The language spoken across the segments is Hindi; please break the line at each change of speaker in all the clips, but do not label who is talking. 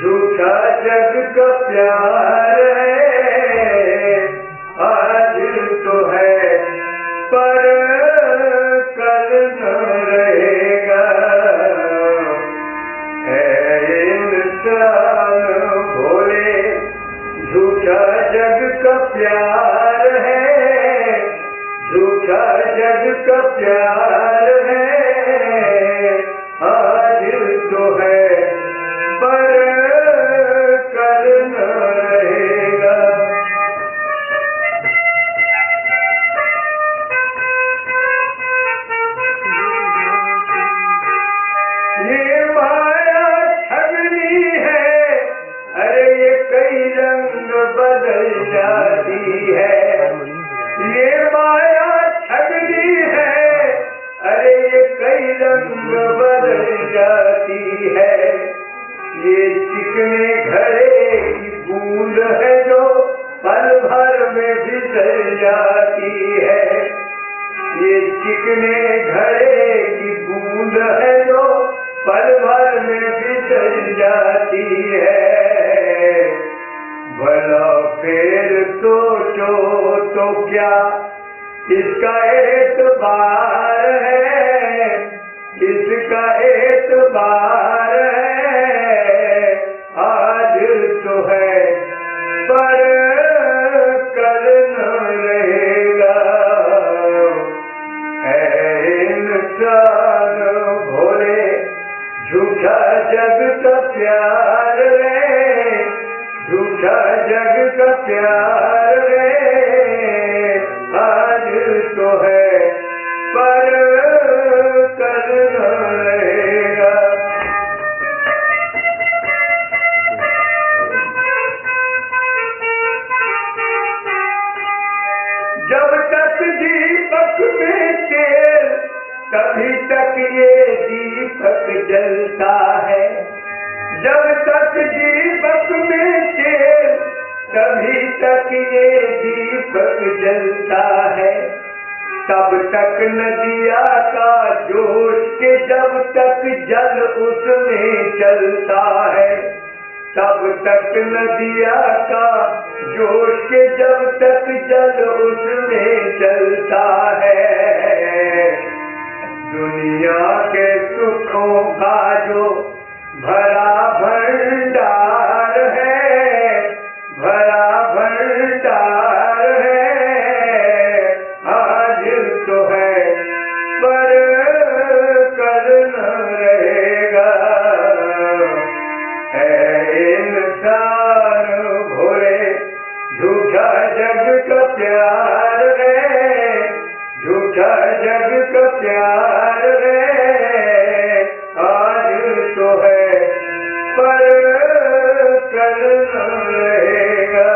झूठा जग का प्यार है, आज तो है पर कल न रहेगा। है इंसान भोले, झूठा जग का प्यार है, झूठा जग का प्यार है, आज तो है पर कल न रहेगा। ये माया ठगनी है, अरे ये कई रंग बदल जाती है। ये माया ठगनी है, अरे ये कई रंग बदल जाती है। ये चिकने घड़े की बूंद है जो पल भर में फिसल जाती है। ये चिकने घड़े की बूंद है जो पल भर में फिसल जाती है। भला फिर सोचो तो क्या इसका एतबार है, इसका एतबार है, आज तो है पर कल न रहेगा। है इंसान भोले, झूठा जग का प्यार है, झूठा जग का प्यार है, आज तो है पर कल न रहेगा। जब तक दीपक में तेल, तभी तक ये दीपक जलता है। जब तक दीपक में तेल, तभी तक ये दीपक जलता है। तब तक नदिया का जोश के जब तक जल उसमें चलता है। तब तक नदिया का जोश के जब तक जल उसमें चलता है। दुनिया के सुखों का जो भरा भंडार है, भरा भंडार है, आज तो है पर कल न रहेगा। है इंसान भोले, झूठा जग का प्यार है, झूठा जग का प्यार है, आज तो है पर कल न रहेगा।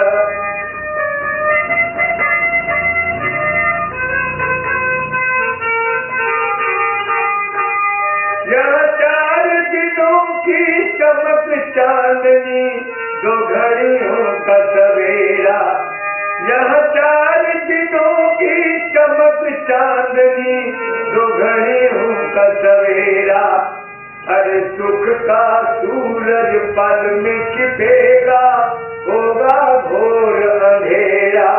यह 4 दिनों की चमक चांदनी, 2 घड़ियों का सवेरा। यह 4 दिनों की चमक चांदनी, 2 घड़ियों का सवेरा। अरे सुख का सूरज पल में छिपेगा, होगा घोर अंधेरा।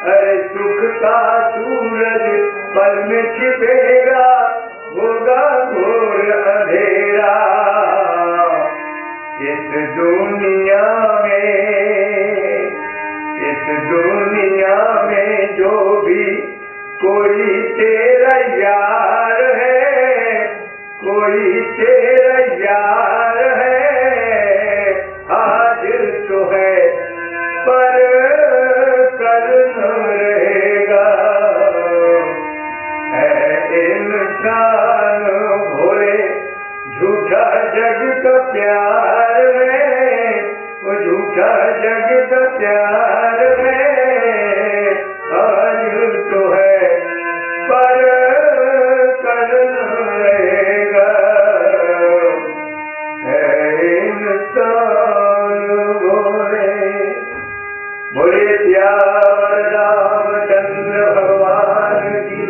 अरे सुख का सूरज पल में छिपेगा, होगा घोर अंधेरा। इस दुनिया में जो भी कोई तेरा यार है, कोई तेरा यार है, आज तो है पर कल न रहेगा। है इंसान भोले, झूठा जग का प्यार है, वो झूठा जग का प्यार है, आज तो है पर कल न रहेगा। है इंसान भोले, बोले प्यार रामचंद्र भगवान की,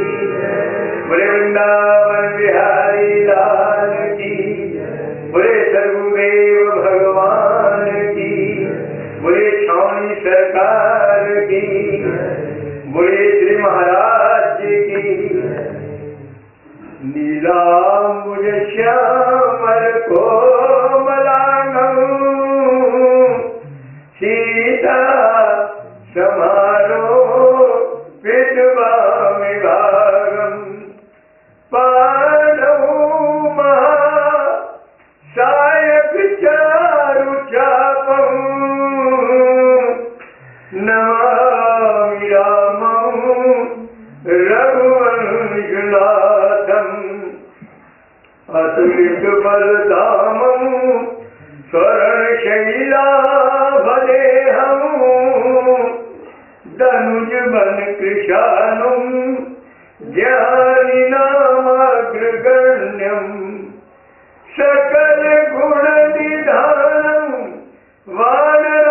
बोले वृंदावन बिहारी लाल की, बोले सदगुरुदेव भगवान सरकार की, बोले श्री महाराज जी की। नीलांबुज श्यामल कोमलांगं सीता समारो विद्वामिभागं पादौ सायक चारु चापं नमामि रामं रघुवंशनाथं अतुलित बलधामं शरणशैलाभदेहं धनुज बन कृशानं ज्ञानिनामग्रगण्यं सकल गुण निधानं वानरानामधीशं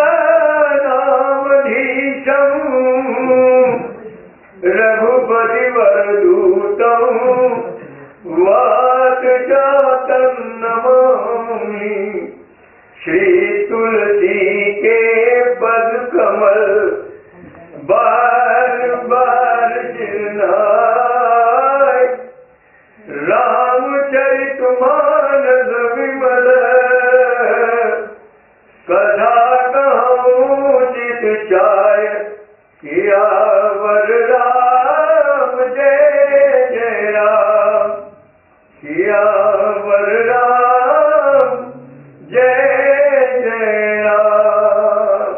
रघुपति वरदूतं वातजातं नमामि। श्री तुलसी के पद कमल बार बार जिनाय, रामचरितमानस विमल कथा कहूँ चित चाय, सियावर राम जय जय राम, सियावर राम जय जय राम।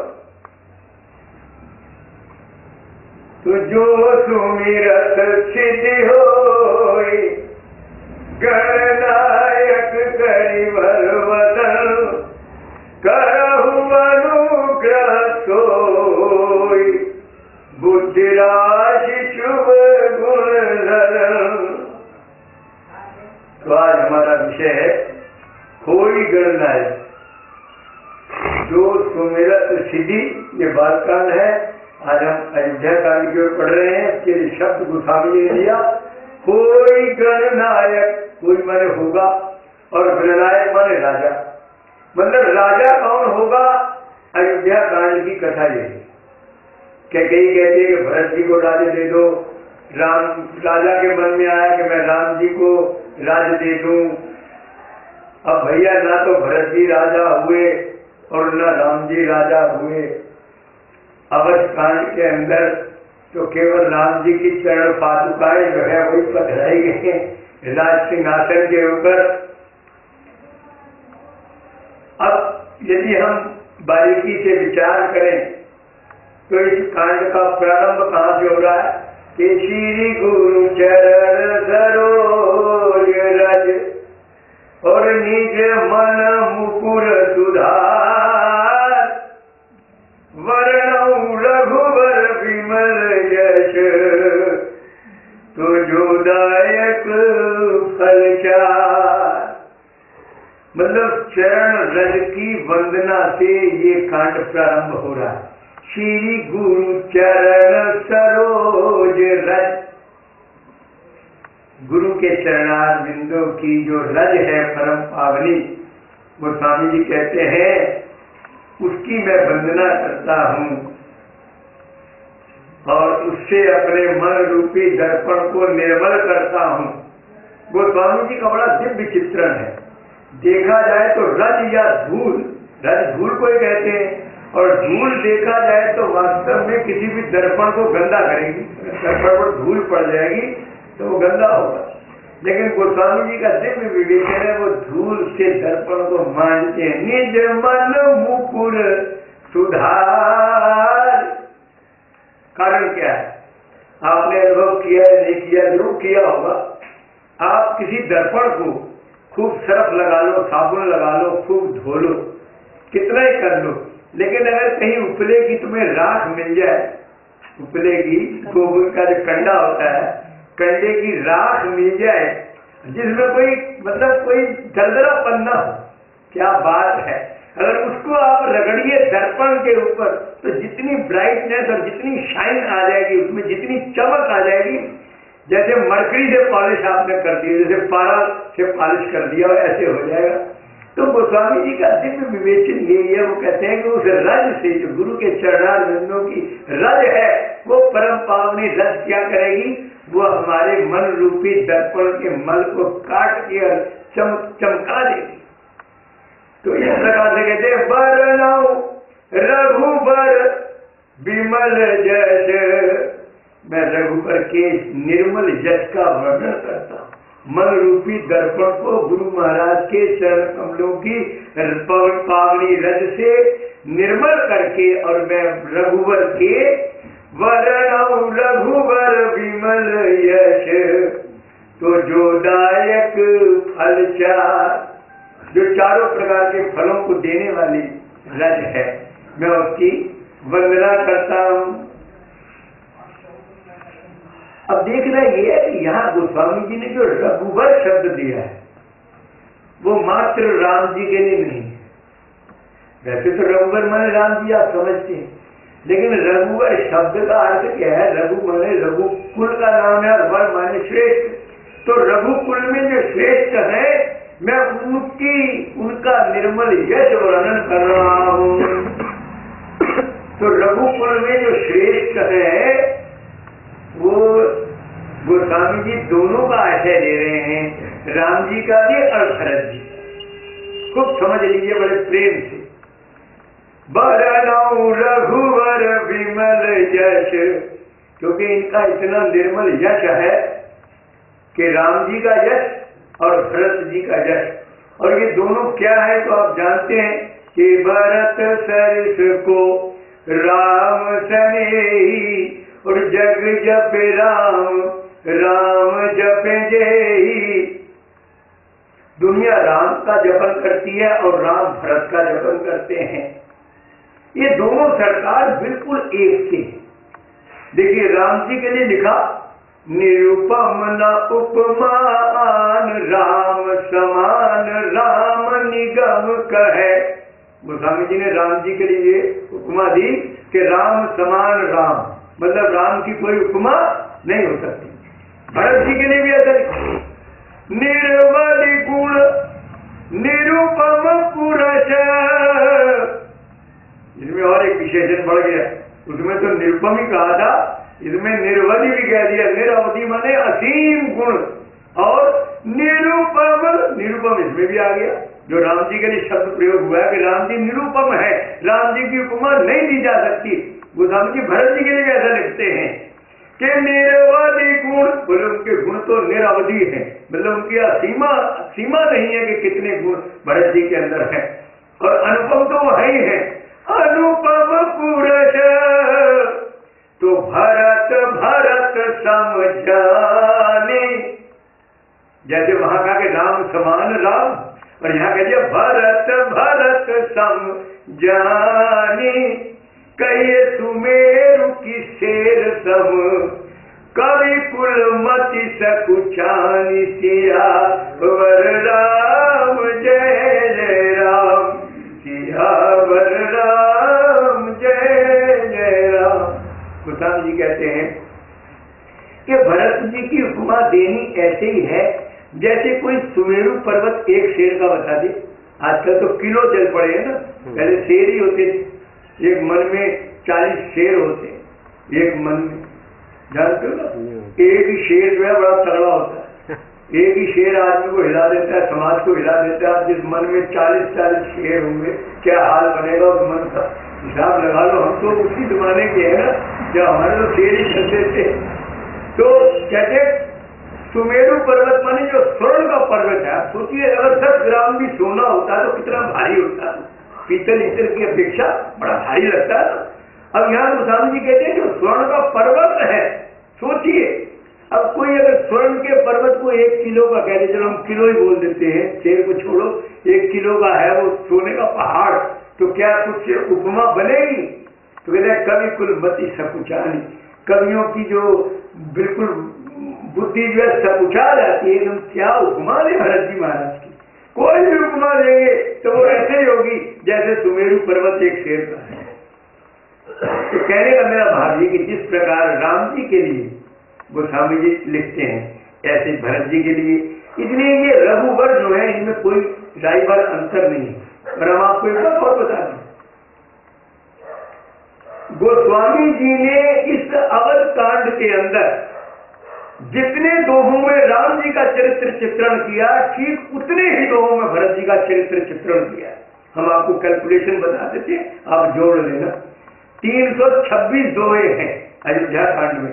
तुझो सुमिरत सिद्धि होई, गणनायक करिवर वदन, करहु अनुग्रह सोई, बुद्धि राशि शुभ गुण धरन। तो आज हमारा विषय है होई गणनायक, जो सुमिरत सिद्धि। ये बालकांड है। आज हम अयोध्या कांड की ओर पढ़ रहे हैं। इसके शब्द गोस्वामी जी ने दिया, कोई गणनायक, कोई माने होगा और गणनायक माने राजा। मतलब राजा कौन होगा? अयोध्या कांड की कथा ये है। कई कहते हैं कि भरत जी को राज्य दे दो। राम राजा के मन में आया कि मैं राम जी को राज्य दे दूं। अब भैया ना तो भरत जी राजा हुए और न राम जी राजा हुए। अवध कांड के अंदर तो केवल राम जी की चरण पादुकाएं जो है वही पधराई गई राज सिंहासन के ऊपर। अब यदि हम बारीकी से विचार करें तो इस कांड का प्रारंभ कहाँ से हो रहा है कि श्री गुरु चरण सरोज रज और निज मन मुकुर सुधार, वर्णौ रघुवर विमल यश, तुझोदायक फल चार। मतलब चरण रज की वंदना से ये कांड प्रारंभ हो रहा है। श्री गुरु चरण सरोज रज, गुरु के चरणार बिंदु की जो रज है परम पावनी, वो स्वामी जी कहते हैं उसकी मैं वंदना करता हूँ और उससे अपने मन रूपी दर्पण को निर्मल करता हूँ। गोस्वामी जी का बड़ा दिव्य चित्रण है। देखा जाए तो रज या धूल, रज धूल को ही कहते हैं, और धूल देखा जाए तो वास्तव में किसी भी दर्पण को गंदा करेगी। दर्पण पर धूल पड़ जाएगी तो वो गंदा होगा। लेकिन गोस्वामी जी का दिव्य विवेचन है, वो धूल से दर्पण को मानते हैं। निज मन मुकुर सुधार। कारण क्या है? आपने अनुभव किया है, नहीं किया, जरूर किया होगा। आप किसी दर्पण को खूब सरफ लगा लो, साबुन लगा लो, खूब धो लो, कितना ही कर लो, लेकिन अगर कहीं उपले की तुम्हें राख मिल जाए, उपले की गोबर का जो कंडा होता है, कंडे की राख मिल जाए जिसमें कोई मतलब कोई दरदरा पन्ना हो, क्या बात है। अगर उसको आप रगड़िए दर्पण के ऊपर तो जितनी ब्राइटनेस और जितनी शाइन आ जाएगी, उसमें जितनी चमक आ जाएगी, जैसे मरकरी से पॉलिश आपने कर दी, जैसे पारा से पॉलिश कर दिया, ऐसे हो जाएगा। तो गोस्वामी जी का दिव्य विवेचन यही है, वो कहते हैं कि उस रज से, जो गुरु के चरणारविंदों की रज है, वो परम पावनी रज क्या करेगी, वो हमारे मन रूपी दर्पण के मल को काट के चमका देगी। तो इस प्रकार से कहते हैं बरनौ रघुबर विमल जस, मैं रघुबर के निर्मल जस का वर्णन करता हूँ। मन रूपी दर्पण को गुरु महाराज के चरण कमलों की पावनी रज से निर्मल करके, और मैं रघुवर के वरणौ रघुवर विमल यश, तो जो दायक फल चार, जो चारों प्रकार के फलों को देने वाली रज है, मैं उसकी वंदना करता हूँ। अब देखना ये है कि यहाँ गोस्वामी जी ने जो रघुवर शब्द दिया है, वो मात्र राम जी के लिए नहीं है। वैसे तो रघुवर माने राम जी आप समझते हैं, लेकिन रघुवर शब्द का अर्थ क्या है? रघु माने रघुकुल का नाम है, और वर माने श्रेष्ठ। तो रघुकुल में जो श्रेष्ठ है, मैं उनका निर्मल यश वर्णन कर रहा हूँ। तो रघुकुल में जो श्रेष्ठ है, वो गोस्वामी जी दोनों का आशय दे रहे हैं, राम जी का भी और भरत जी। खूब समझ लीजिए बड़े प्रेम से। बरनौ रघुवर विमल यश, क्योंकि इनका इतना निर्मल यश है कि राम जी का यश और भरत जी का यश, और ये दोनों क्या है तो आप जानते हैं कि भरत सरिस को राम सनेही, और जग जप राम राम जप जेही। दुनिया राम का जपन करती है और राम भरत का जपन करते हैं। ये दोनों सरकार बिल्कुल एक थे। देखिए राम जी के लिए लिखा, निरुपम न उपमान राम समान राम निगम कहे। गोस्वामी जी ने राम जी के लिए उपमा दी कि राम समान राम, मतलब राम की कोई उपमा नहीं हो सकती। भरत जी के लिए भी ऐसा निर्मल गुण निरुपम पुरुष, इसमें और एक विशेषण बढ़ गया, उसमें तो निरुपम ही कहा था, इसमें निर्वधि भी कह दिया। निरवधि माने असीम गुण, और निरुपम इसमें भी आ गया। जो राम जी के लिए शब्द प्रयोग हुआ है कि राम जी निरुपम है, राम जी की उपमा नहीं दी जा सकती। गोस्वामी जी भरत जी के लिए ऐसा लिखते हैं कि निरवधि गुण, बोले उनके गुण तो निरवधि है, मतलब उनकी सीमा नहीं है कि कितने गुण भरत जी के अंदर है, और अनुपम तो वो है ही है। अनुपम पुरुष तो भरत समझाने, जैसे वहां कहा कि राम समान राम, और यहाँ कह दिया भरत समझाने। कहिए सुमेरु की शेर सम, कवि कुल मति सकुचानी सिया वर राम जय जय राम, सिया वर राम जय जय राम। गोस्वामी जी कहते हैं कि भरत जी की उपमा देनी ऐसे ही है जैसे कोई सुमेरु पर्वत एक शेर का बता दे। आजकल तो किलो चल पड़े हैं ना, पहले शेर ही होते थे। एक मन में 40 शेर होते हैं, एक मन में, जानते हो ना। एक ही शेर जो है बड़ा तगड़ा होता है, एक ही शेर आदमी को हिला देता है, समाज को हिला देता है। जिस मन में 40 शेर होंगे, क्या हाल बनेगा उस मन का हिसाब लगा लो। हम तो उसी जमाने के हैं ना, जब हमारे तो शेर ही चलते थे। तो कहते सुमेरु पर्वत माने जो स्वर्ण का पर्वत है। सोचिए अगर 10 ग्राम भी सोना होता तो कितना भारी होता, पीतल इतर की अपेक्षा बड़ा भारी लगता है। अब यहाँ गोस्वामी जी कहते हैं जो स्वर्ण का पर्वत है, सोचिए अब कोई अगर स्वर्ण के पर्वत को 1 किलो का कहते, चलो हम किलो ही बोल देते हैं, शेर को छोड़ो, 1 किलो का है वो सोने का पहाड़, तो क्या कुछ उपमा बनेगी? तो कहते हैं कवि कुल मति सकुचानी, कवियों की जो बिल्कुल बुद्धि जो है सकुचा जाती है एकदम। क्या उपमा है भरत जी महाराज की, कोई भी उपमा देंगे तो वो ऐसे ही होगी जैसे सुमेरु पर्वत एक शेर का है। तो कहने का मेरा भाव ये कि जिस प्रकार राम जी के लिए गोस्वामी जी लिखते हैं, ऐसे भरत जी के लिए। इसलिए ये रघुवर जो है, इनमें कोई राई भर अंतर नहीं है। और हम आपको एक बात और बता दें, गोस्वामी जी ने इस अवध कांड के अंदर जितने दोहों में राम जी का चरित्र चित्रण किया, ठीक उतने ही दोहों में भरत जी का चरित्र चित्रण किया। हम आपको कैलकुलेशन बता देते, आप जोड़ लेना। 326 दोहे हैं अयोध्या कांड में,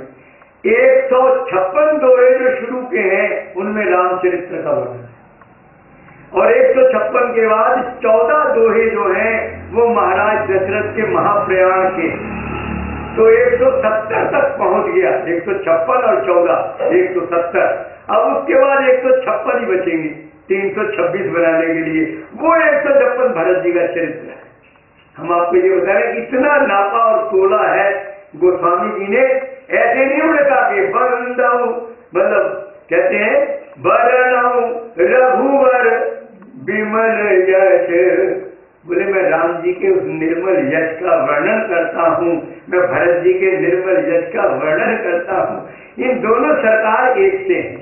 156 दोहे जो शुरू के हैं उनमें रामचरित्र का वर्णन है, और 156 के बाद 14 दोहे जो हैं वो महाराज दशरथ के महाप्रयाण के, तो 170 तक पहुंच गया। 156 और 14 170। अब उसके बाद 156 ही बचेंगे 326 बनाने के लिए, वो 156 भरत जी का चरित्र है। हम आपको ये बता रहे हैं इतना नापा और तोला है गोस्वामी जी ने। ऐसे नहीं उड़का के बंदाऊ, मतलब कहते हैं बरनाऊ रघुवर विमल यश, बोले मैं राम जी के उस निर्मल यश का वर्णन करता हूँ, मैं भरत जी के निर्मल यश का वर्णन करता हूँ। इन दोनों सरकार एक से हैं,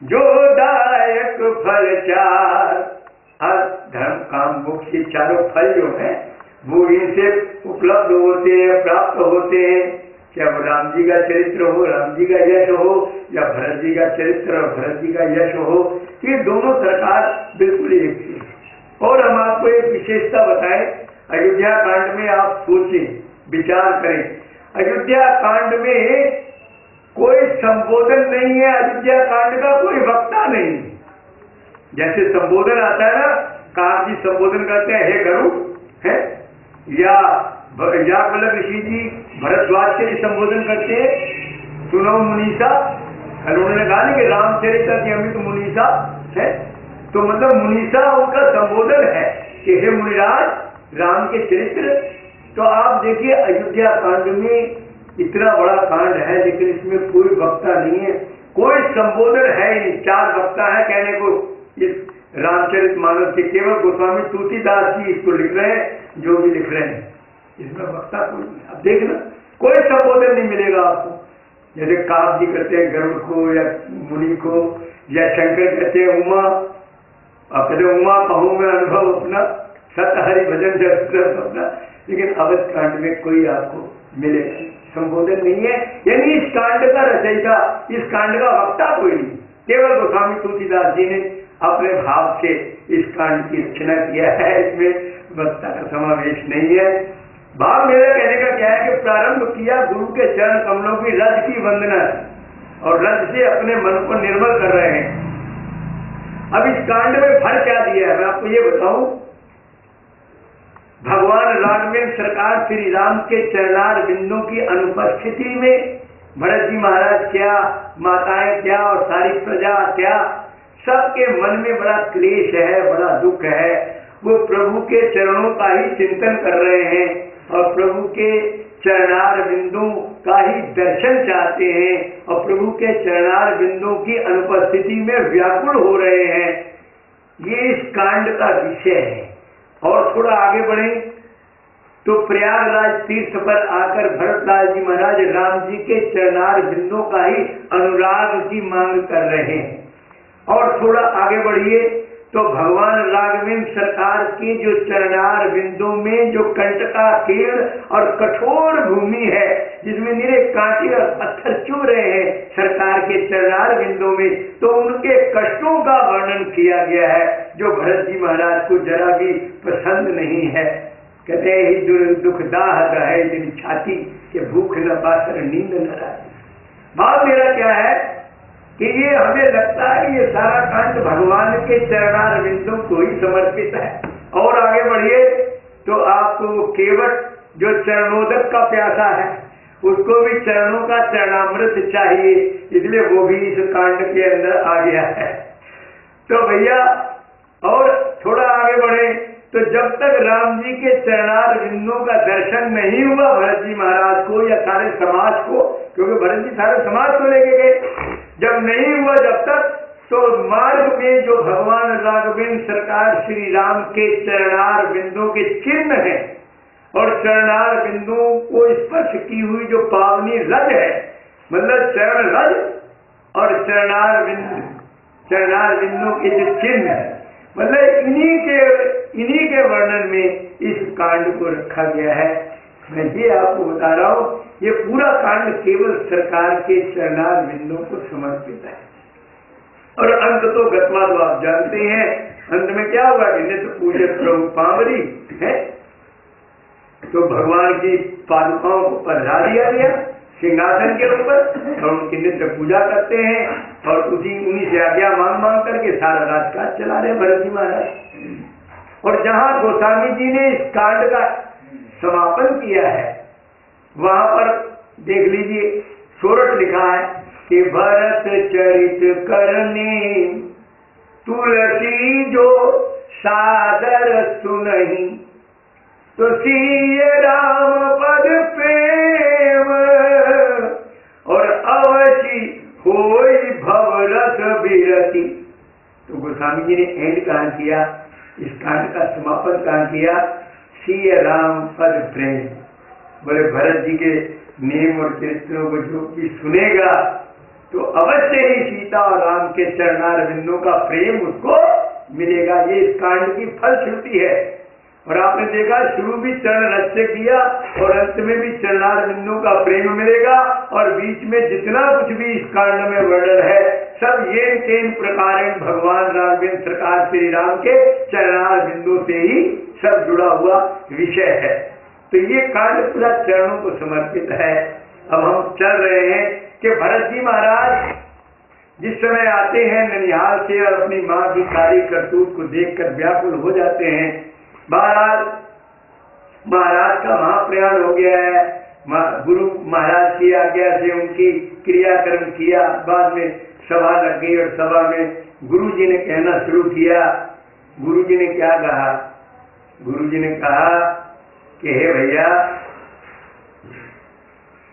जो दायक फल चार, धर्म काम मोक्ष के चारों फल जो है वो इनसे उपलब्ध होते हैं, प्राप्त होते हैं। क्या वो राम जी का चरित्र हो, राम जी का यश हो, या भरत जी का चरित्र और भरत जी का यश हो, ये दोनों सरकार बिल्कुल एक से है। और हम आपको एक विशेषता बताएं, अयोध्या कांड में आप सोचें, विचार करें। अयोध्या कांड में कोई संबोधन नहीं है, अयोध्या कांड का कोई वक्ता नहीं। जैसे संबोधन आता है ना, काग जी संबोधन करते हैं हे गरुड़, है, या मतलब ऋषि जी भरद्वाज के लिए संबोधन करते हैं, सुनो मुनीसा। उन्होंने कहा नहीं कि रामचरित्र की अमित मुनीसा है, तो मतलब मुनीसा उनका संबोधन है कि हे मुनिराज राम के चरित्र। तो आप देखिए अयोध्या कांड में इतना बड़ा कांड है, लेकिन इसमें कोई वक्ता नहीं है, कोई संबोधन है ही। 4 वक्ता है कहने को इस रामचरितमानस के, केवल गोस्वामी तुलसीदास जी इसको लिख रहे हैं, जो भी लिख रहे हैं, इसमें वक्ता कोई नहीं। अब देखना कोई संबोधन नहीं मिलेगा आपको। जैसे काग जी कहते हैं गरुड़ को या मुनि को, या शंकर कहते हैं उमा, आप कहते उमा कहूँ मैं अनुभव अपना, सत हरि भजन जब अपना, लेकिन अवध कांड में कोई आपको मिलेगा संबोधन नहीं है। यानी इस कांड का रचयिता, इस कांड का वक्ता कोई नहीं, केवल गोस्वामी तुलसीदास जी ने अपने भाव से इस कांड की रचना किया है, इसमें वक्ता का समावेश नहीं है। भाव मेरा कहने का क्या है कि प्रारंभ किया गुरु के चरण कमलों की रज की वंदना, और रज से अपने मन को निर्मल कर रहे हैं। अब इस कांड में फल क्या दिया है मैं आपको ये बताऊं। भगवान राघवेंद्र सरकार श्री राम के चरणार बिंदु की अनुपस्थिति में भरत जी महाराज क्या, माताएं क्या और सारी प्रजा क्या, सबके मन में बड़ा क्लेश है, बड़ा दुख है। वो प्रभु के चरणों का ही चिंतन कर रहे हैं और प्रभु के चरणार बिंदु का ही दर्शन चाहते हैं, और प्रभु के चरणार बिंदु की अनुपस्थिति में व्याकुल हो रहे हैं। ये इस कांड का विषय है। और थोड़ा आगे बढ़े तो प्रयागराज तीर्थ पर आकर भरतलाल जी महाराज राम जी के चरणार बिंदु का ही अनुराग की मांग कर रहे हैं। और थोड़ा आगे बढ़िए तो भगवान राघवेंद्र सरकार के जो चरणार बिंदु में जो कंटकाकीर्ण और कठोर भूमि है, जिसमें निरे कांटे और पत्थर चुभ रहे हैं सरकार के चरणार बिंदु में, तो उनके कष्टों का वर्णन किया गया है, जो भरत जी महाराज को जरा भी पसंद नहीं है। कहते ही दुखदाह है दिन छाती के भूख न पाकर नींद न आती। भाव मेरा क्या है कि ये हमें लगता है कि ये सारा कांड भगवान के चरणार बिंदु को ही समर्पित है। और आगे बढ़िए तो आपको केवट जो चरणोदक का प्यासा है, उसको भी चरणों का चरणामृत चाहिए, इसलिए वो भी इस कांड के अंदर आ गया है। तो भैया और थोड़ा आगे बढ़े तो जब तक राम जी के चरणार बिंदु का दर्शन नहीं हुआ भरत जी महाराज को या सारे समाज को, क्योंकि भरत जी सारे समाज को लेके गए, जब नहीं हुआ जब तक, तो मार्ग में जो भगवान राघवेंद्र सरकार श्री राम के चरणार बिंदु के चिन्ह है और चरणार बिंदु को स्पर्श की हुई जो पावनी रज है, मतलब चरण रज और चरणार बिंदु के जो चिन्ह है, मतलब इन्हीं के वर्णन में इस कांड को रखा गया है। मैं ये आपको बता रहा हूँ, ये पूरा कांड केवल सरकार के चरणार बिंदुओं को समर्पित है। और अंत तो गतवा तो आप जानते हैं, अंत में क्या हुआ कि नित्य पूजक प्रभु पावरी है, तो भगवान की पादुकाओं को पधरा दिया गया सिंहासन के ऊपर और उनकी नित्य पूजा करते हैं और उन्हीं से आज्ञा मांग करके सारा राजकाज चला रहे भरत जी महाराज। और जहां गोस्वामी जी ने इस कांड का समापन किया है वहां पर देख लीजिए, सोरठ लिखा है कि भरत चरित करने तुलसी जो सादर सुनहि, तो सिय राम पद प्रेम और अवश्य होई भवरस बिरति। तो गोस्वामी जी ने एंड कहाँ किया, इस कांड का समापन कहाँ किया, सिय राम पद प्रेम। बोले भरत जी के नेम और चरित्रों को जो भी सुनेगा तो अवश्य ही सीता और राम के चरणार बिंदुओं का प्रेम उसको मिलेगा। ये इस कांड की फलश्रुति है। और आपने देखा शुरू भी चरण रस से किया और अंत में भी चरणार बिंदुओं का प्रेम मिलेगा। और बीच में जितना कुछ भी इस कांड में वर्णन है सब ये केन प्रकार भगवान राघवेंद्र सरकार श्री राम के चरणार बिंदु से ही सब जुड़ा हुआ विषय है। तो ये कांड पूरा चरणों को समर्पित है। अब हम चल रहे हैं कि भरत जी महाराज जिस समय आते हैं ननिहाल से और अपनी माँ की सारी करतूत को देखकर व्याकुल हो जाते हैं। महाराज का महाप्रयाण हो गया है, गुरु महाराज की आज्ञा से उनकी क्रियाकर्म किया, बाद में सभा लग गई और सभा में गुरु जी ने कहना शुरू किया। गुरु जी ने क्या कहा, गुरु जी ने कहा कि हे भैया,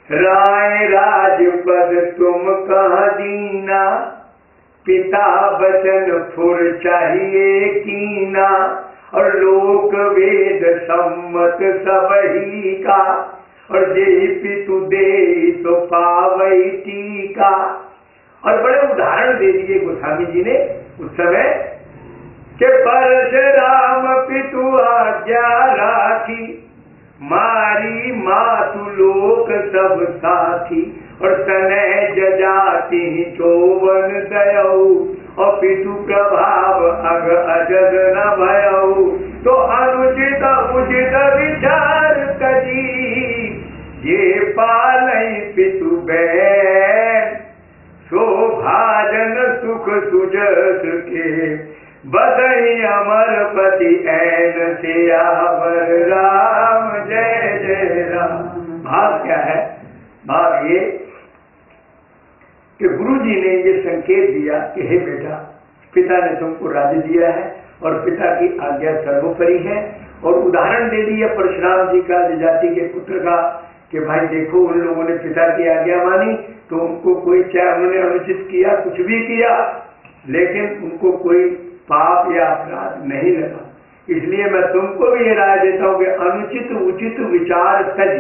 राय राजपद तुम कहाँ दीना, पिता बचन फुर चाहिए कीना, और लोक वेद सम्मत सबही का, और जेहि पितु दे तो पावई टीका। और बड़े उदाहरण दे दिए गोस्वामी जी ने उस समय के परशुराम पितु आज्ञा राखी, मारी मातु लोक सब साथी, और तनय जजाति चौवन दयऊ, और पितु प्रभाव अग अजग न भयऊ। तो अनुचित उचित विचार करी, ये पालई पितु बैन, शोभाजन सुख सुजस के, बदई अमरपति ऐन से आवर राम जय जय राम। भाव क्या है, भाव ये कि गुरु जी ने ये संकेत दिया कि हे बेटा, पिता ने तुमको राज्य दिया है और पिता की आज्ञा सर्वोपरि है। और उदाहरण दे दिया परशुराम जी का, जजाति के पुत्र का, कि भाई देखो उन लोगों ने पिता की आज्ञा मानी तो उनको कोई, चाहे उन्होंने अनुचित किया कुछ भी किया, लेकिन उनको कोई पाप या अपराध नहीं लगा। इसलिए मैं तुमको भी ये राय देता हूँ कि अनुचित उचित विचार तज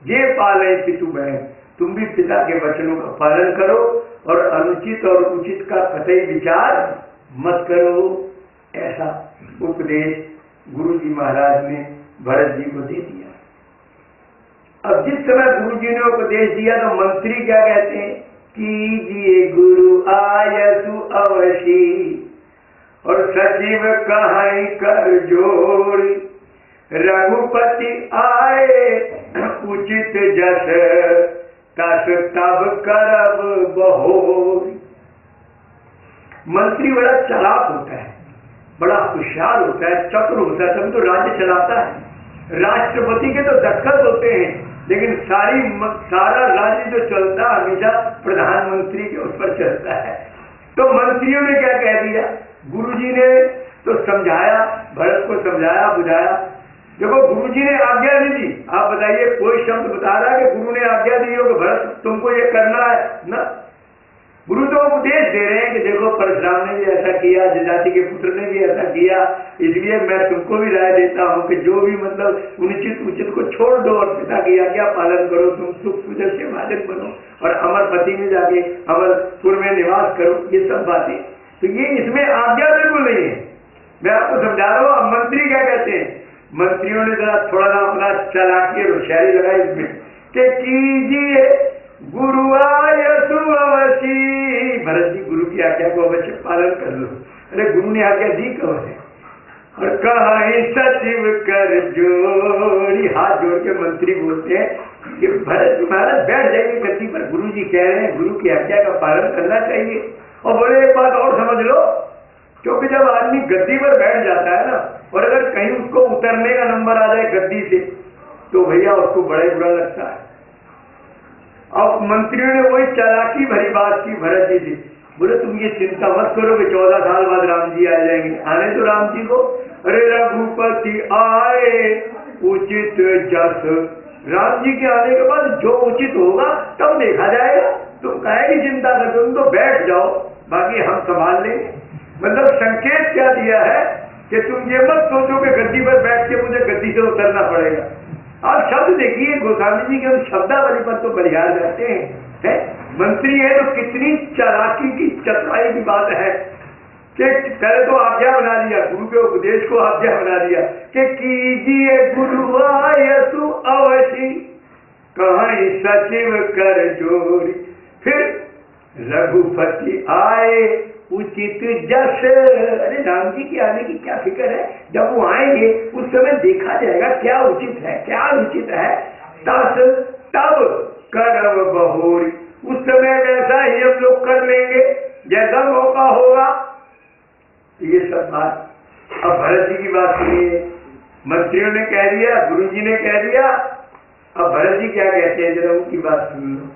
ये पाले पितु बहन, तुम भी पिता के वचनों का पालन करो और अनुचित और उचित का कतई विचार मत करो। ऐसा उपदेश गुरु जी महाराज ने भरत जी को दे दिया। अब जिस समय गुरु जी ने उपदेश दिया तो मंत्री क्या कहते हैं, कीजिए गुरु आयसु अवशी, और सचिव कहाई कर जोड़ी, रघुपति आए उचित जस, तस तब करब बहोरी। मंत्री बड़ा चालाक होता है, बड़ा होशियार होता है, चतुर होता है, तभी तो राज्य चलाता है। राष्ट्रपति के तो दस्तखत होते हैं, लेकिन सारा राज्य जो चलता है हमेशा प्रधानमंत्री के उस पर चलता है। तो मंत्रियों ने क्या कह दिया, गुरुजी ने तो समझाया, भरत को समझाया बुझाया। देखो गुरुजी ने आज्ञा नहीं दी, आप बताइए कोई शब्द बता रहा है कि गुरु ने आज्ञा दी हो कि भरत तुमको ये करना है ना। गुरु तो उपदेश दे रहे हैं कि देखो परशुराम ने भी ऐसा किया, जजाति के पुत्र ने भी ऐसा किया, इसलिए मैं तुमको भी राय देता हूँ कि जो भी मतलब उचित उचित को छोड़ दो और पिता की आज्ञा पालन करो, तुम सुख सुजल से मालिक बनो और अमरपति में जाके अमरपुर में निवास करो। ये सब बातें तो ये इसमें आज्ञा बिल्कुल नहीं है, मैं आपको समझा रहा हूँ। अब मंत्री क्या कहते हैं, मंत्रियों ने जरा थोड़ा सा अपना चालाकी और होशियारी लगाई इसमें कि कीजिए गुरु आयसु अवश्य, भरत जी गुरु की आज्ञा को अवश्य पालन कर लो। अरे गुरु ने आज्ञा दी कब है, और कहीं सचिव कर जोड़ी, हाथ जोड़ के मंत्री बोलते हैं कि भरत महाराज बैठ जाइए गद्दी पर, गुरु जी कह रहे हैं गुरु की आज्ञा का पालन करना चाहिए। और बोले एक बात और समझ लो, क्योंकि जब आदमी गद्दी पर बैठ जाता है ना, और अगर कहीं उसको उतरने का नंबर आ जाए गद्दी से, तो भैया उसको बड़ा ही बुरा लगता है। अब मंत्रियों ने वही चालाकी भरी बात की भरत जी से, बोले तुम ये चिंता मत करो कि 14 साल बाद राम जी आ जाएंगे, आने तो राम जी को। अरे रघुपति आए उचित जस, राम जी के आने के बाद जो उचित होगा तब देखा जाएगा, तुम काहे की चिंता करते हो, तुम तो बैठ जाओ, बाकी हम संभाल लेंगे। मतलब संकेत क्या दिया है कि तुम ये मत सोचो कि गद्दी पर बैठ के मुझे गद्दी से उतरना पड़ेगा। आप शब्द देखिए, गोस्वामी जी के हम शब्दावली पर तो बलिहार रहते हैं, मंत्री है तो कितनी चालाकी की चतुराई की बात है कि पहले तो आज्ञा बना दिया, गुरु के उपदेश को आज्ञा बना दिया कि कीजिए गुरु आयसु अवश्य, कहीं सचिव कर जोड़ी, फिर रघुपति आए उचित जस। अरे राम जी के आने की क्या फिक्र है, जब वो आएंगे उस समय देखा जाएगा क्या उचित है क्या अनुचित है। तस तब करव बहोरी, उस समय वैसा ही हम लोग कर लेंगे जैसा मौका होगा। ये सब बात अब भरत जी की बात सुनिए, मंत्रियों ने कह दिया, गुरु जी ने कह दिया, अब भरत जी क्या कहते हैं जरा उनकी बात सुनिए।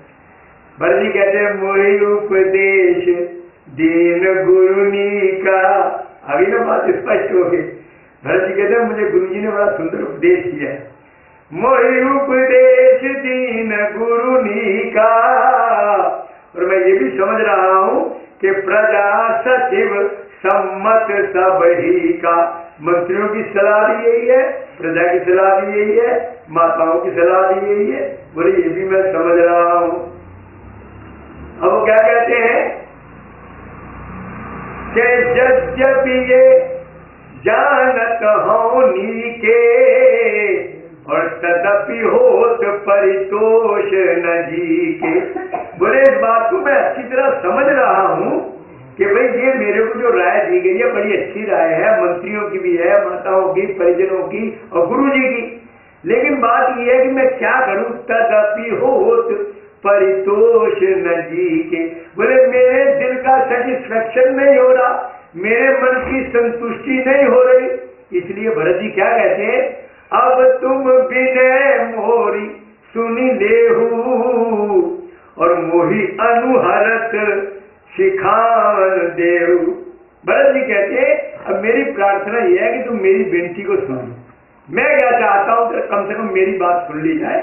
भरत जी कहते हैं मोहि उपदेश दीन गुरुनी का, अभी ना बात स्पष्ट हो गई। भरत जी कहते हैं मुझे गुरु जी ने बड़ा सुंदर उपदेश दिया, मोहि उपदेश दीन गुरुनी का। और मैं ये भी समझ रहा हूं कि प्रजा सचिव सम्मत सब ही का, मंत्रियों की सलाह भी यही है, प्रजा की सलाह भी यही है, माताओं की सलाह भी यही है। बोले ये भी मैं समझ रहा हूं। अब वो क्या कहते हैं कि यद्यपि ये जानत होनी के, और तदपि होत परितोष न जी के। बोले इस बात को मैं अच्छी तरह समझ रहा हूं कि भाई ये मेरे को जो राय दी गई है बड़ी अच्छी राय है, मंत्रियों की भी है, माताओं की, परिजनों की और गुरु जी की, लेकिन बात यह है कि मैं क्या करूं, तदपि होत परितोष न जी के। बोले मेरे दिल का सेटिस्फेक्शन नहीं हो रहा, मेरे मन की संतुष्टि नहीं हो रही, इसलिए भरत जी क्या कहते हैं, अब तुम विनय मोरी सुनी लेहू, और मोही अनुहरत सिखान देव। भरत जी कहते हैं अब मेरी प्रार्थना यह है कि तुम मेरी विनती को सुनो, मैं क्या चाहता हूं कि कम से कम मेरी बात सुन ली जाए,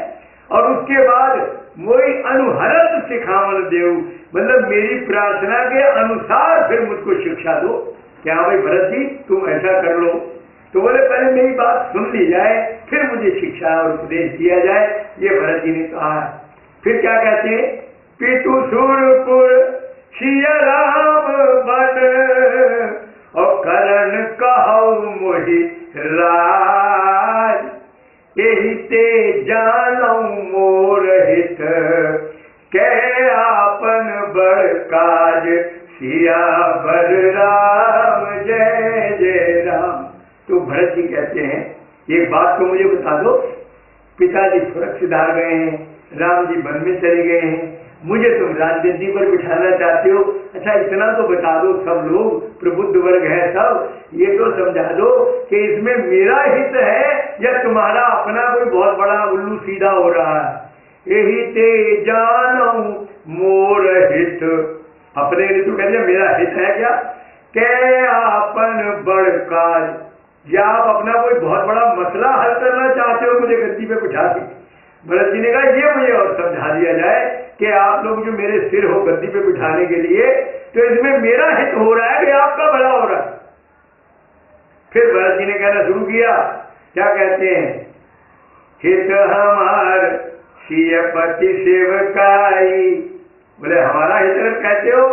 और उसके बाद मोही अनुहरत सिखावन देव, मतलब मेरी प्रार्थना के अनुसार फिर मुझको शिक्षा दो। क्या भाई भरत जी तुम ऐसा कर लो। तो बोले पहले मेरी बात सुन ली जाए फिर मुझे शिक्षा और उपदेश दिया जाए, ये भरत जी ने कहा। फिर क्या कहते हैं, पितु सुरपुर सिया राम बन, और करण कहु मोहि राज, एहि ते जानौ मोर हित, के आपन बड़ काज, सियावर राम जय जय राम। तो भरत जी कहते हैं एक बात को मुझे बता दो, पिताजी सुरक्षित आ गए हैं, राम जी वन में चले गए हैं, मुझे तुम राजगद्दी पर बिठाना चाहते हो, अच्छा इतना तो बता दो, सब लोग प्रबुद्ध वर्ग है सब, ये तो समझा दो कि इसमें मेरा हित है या तुम्हारा अपना कोई बहुत बड़ा उल्लू सीधा हो रहा है। यही ते जानौ मोर हित, अपने लिए तो कहते मेरा हित है क्या, के आपन बड़ काज, या आप अपना कोई बहुत बड़ा मसला हल करना चाहते हो मुझे गद्दी पे बिठा के। भरत जी ने कहा ये मुझे और समझा दिया जाए कि आप लोग जो मेरे सिर हो गद्दी पे बिठाने के लिए, तो इसमें मेरा हित हो रहा है कि आपका भला हो रहा है। फिर भरत जी ने कहना शुरू किया, क्या कहते हैं, हित हमार सियपति सेवकाई। बोले हमारा हित कहते हो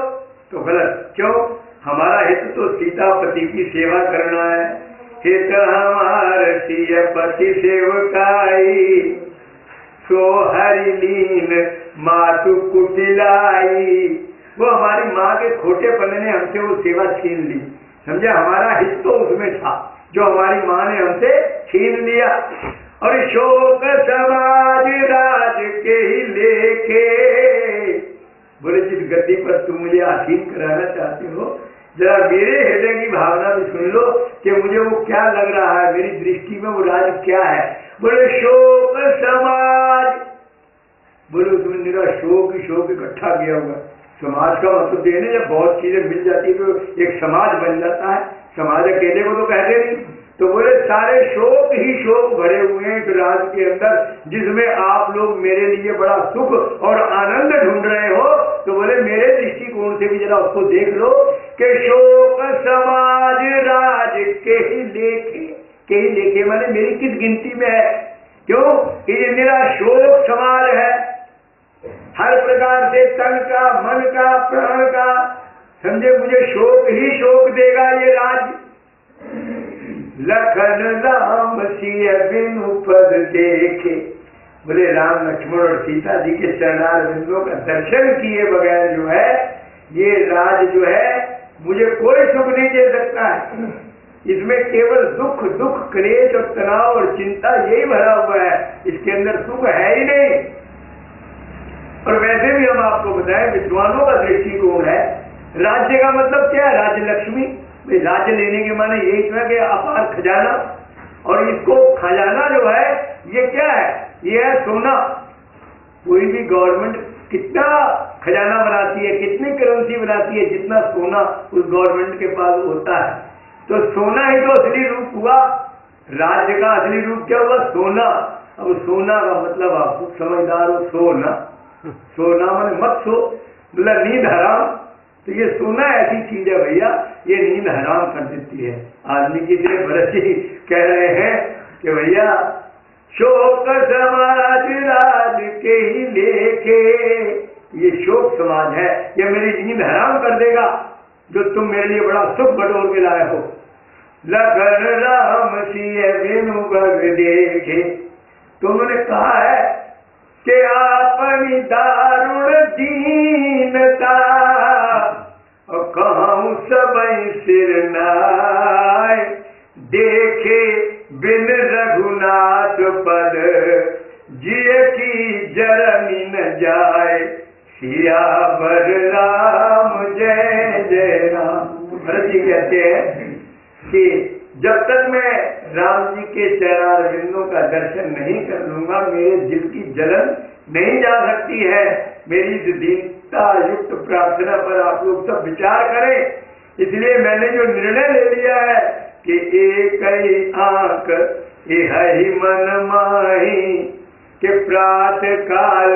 तो गलत, क्यों, हमारा हित तो सीतापति की सेवा करना है। हित हमार सिय पति सेवकाई, सो हरि लीन मातु कुटिलाई। वो हमारी माँ के खोटे पन्ने ने हमसे वो सेवा छीन ली, समझे। हमारा हित तो उसमें था जो हमारी माँ ने हमसे छीन लिया। और शोक समाज राज के ही लेके, बोले जिस गद्दी पर तुम मुझे आसीन कराना चाहते हो, जरा मेरे हृदय की भावना भी सुन लो कि मुझे वो क्या लग रहा है, मेरी दृष्टि में वो राज क्या है। बोले शोक समाज, बोले उसमें मेरा शोक इकट्ठा किया हुआ। समाज का मतलब देने जब बहुत चीजें मिल जाती है तो एक समाज बन जाता है। समाज अकेले को तो कहते नहीं। तो बोले सारे शोक ही शोक भरे हुए हैं इस राज के अंदर, जिसमें आप लोग मेरे लिए बड़ा सुख और आनंद ढूंढ रहे हो। तो बोले मेरे दृष्टिकोण से भी जरा उसको देख लो कि शोक समाज राज के ही लेके माने मेरी किस गिनती में है। क्यों कि ये मेरा शोक समाज है, हर प्रकार से तन का, मन का, प्राण का, समझे। मुझे शोक ही शोक देगा ये राज। लखन राम सिय बिनु पद देखे, बोले राम लक्ष्मण और सीता जी के चरणार बिंदुओं का दर्शन किए बगैर जो है ये राज जो है मुझे कोई सुख नहीं दे सकता है। इसमें केवल दुख क्लेश और तनाव और चिंता यही भरा हुआ है, इसके अंदर सुख है ही नहीं। और वैसे भी हम आपको बताएं, विद्वानों का दृष्टिकोण है राज्य का मतलब क्या है। राज्य लक्ष्मी, राज्य लेने के माने यही था कि अपार खजाना। और इसको खजाना जो है ये क्या है, ये है सोना। कोई भी गवर्नमेंट कितना खजाना बनाती है, कितनी करेंसी बनाती है, जितना सोना उस गवर्नमेंट के पास होता है। तो सोना ही तो असली रूप हुआ, राज्य का असली रूप क्या हुआ, सोना। अब सोना का मतलब आप समझदार हो, सोना, सोना माने मत सो, मतलब नींद हराम। तो ये सोना ऐसी चीज है भैया, ये नींद हराम कर देती है आदमी की। इसलिए भरत जी कह रहे हैं कि भैया शोक समाज राज के ही लेके, ये शोक समाज है, ये मेरी नींद हराम कर देगा जो तुम मेरे लिए बड़ा सुख बटोर के लाए हो। लगन राम सिय बिनु बग देखे, तो उन्होंने कहा है कि आपनी दारुण दीनता और कहूँ सबई सिर नाय, देखे बिन रघुनाथ पद जिय की जरनी न जाए, सियावर राम जय जय राम। भरत जी कहते हैं कि जब तक मैं राम जी के चरणार बिंदुओं का दर्शन नहीं कर लूंगा, मेरे दिल की जलन नहीं जा सकती है। मेरी दीनता युक्त प्रार्थना पर आप लोग सब विचार करें। इसलिए मैंने जो निर्णय ले लिया है कि एक ही आंख ही मन माही, के प्रात काल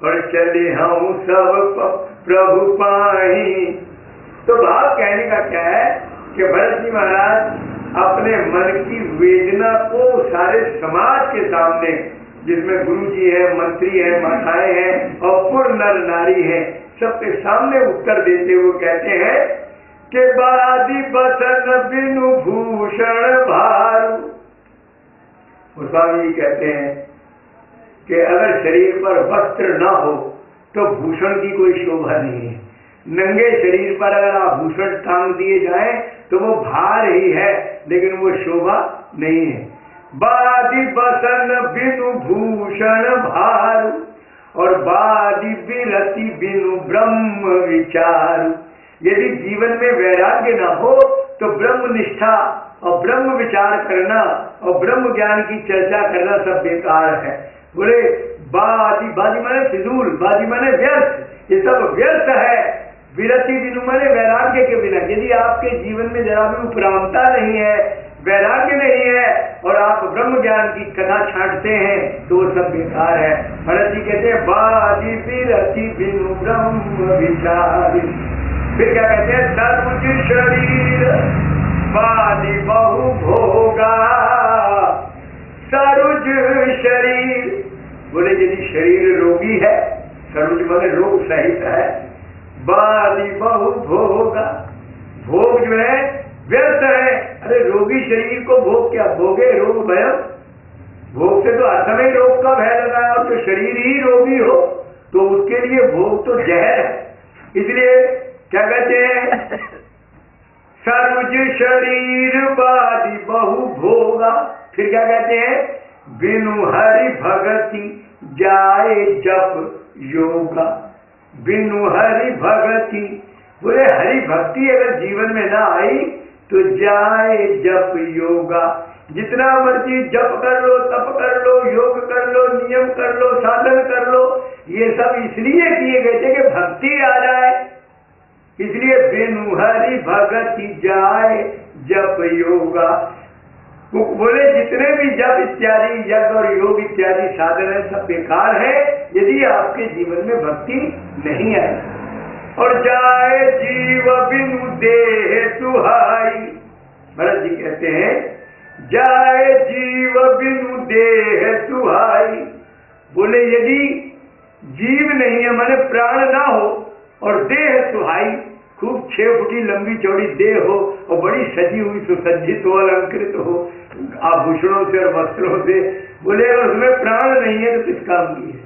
और चले हम सब प्रभु पाही। तो भाव कहने का क्या है कि भरत जी महाराज अपने मन की वेदना को सारे समाज के सामने, जिसमें गुरु जी है, मंत्री है, माताएं हैं और पूर्ण नर नारी है, सबके सामने उत्तर देते हुए कहते हैं कि बादी बसन बिनु भूषण भारू। स्वामी जी कहते हैं कि अगर शरीर पर वस्त्र न हो तो भूषण की कोई शोभा नहीं है। नंगे शरीर पर अगर आभूषण टांग दिए जाए तो वो भार ही है, लेकिन वो शोभा नहीं है। बादी बसन बिनु भूषण भार और बादी बिरति बिनु ब्रह्म विचार। यदि जीवन में वैराग्य न हो तो ब्रह्म निष्ठा और ब्रह्म विचार करना और ब्रह्म ज्ञान की चर्चा करना सब बेकार है। बोले बादी, बादी माने फिजूल, बादी माने व्यर्थ, ये सब व्यर्थ है। विरति बिनु माने वैराग्य के बिना। यदि आपके जीवन में जरा भी उपरामता नहीं है, वैराग्य नहीं है और आप ब्रह्म ज्ञान की कथा छांटते हैं तो सब बेकार है। भरत जी कहते हैं बादी विरति बिनु ब्रह्म विचार। फिर क्या कहते हैं, सर्वोच्च शरीर बादी बहु भोगा, सरुज शरीर। बोले यदि शरीर रोगी है, सरुज माने रोग सहित है, बादी बहु भोगा, भोग जो है व्यर्थ है। अरे रोगी शरीर को भोग क्या, भोगे रोग भयम, भोग से तो हर समय रोग का भय लगा है, और जो शरीर ही रोगी हो तो उसके लिए भोग तो जहर है। इसलिए क्या कहते हैं, सर्वज शरीर बादी बहु भोगा। फिर क्या कहते हैं, बिनु हरि भगति जाए जप योगा। बिनु हरि भगति, बोले हरि भक्ति अगर जीवन में ना आई तो जाए जप योगा। जितना मर्जी जप कर लो, तप कर लो, योग कर लो, नियम कर लो, साधन कर लो, ये सब इसलिए किए गए थे कि भक्ति आ जाए। इसलिए बिनु हरि भगति जाए जप योगा। बोले जितने भी जप इत्यादि, यज्ञ और योग इत्यादि साधन है सब बेकार है यदि आपके जीवन में भक्ति नहीं आई। और जाए जीव बिनु देह सुहाई। भरत जी कहते हैं जाए जीव बिनु देह सुहाई। बोले यदि जीव नहीं है, माने प्राण ना हो, और देह सुहाई, खूब 6 फुटी लंबी चौड़ी देह हो और बड़ी सजी हुई सुसज्जित हो, अलंकृत हो आभूषणों से और वस्त्रों से, बोले उसमें प्राण नहीं है तो किस काम की है।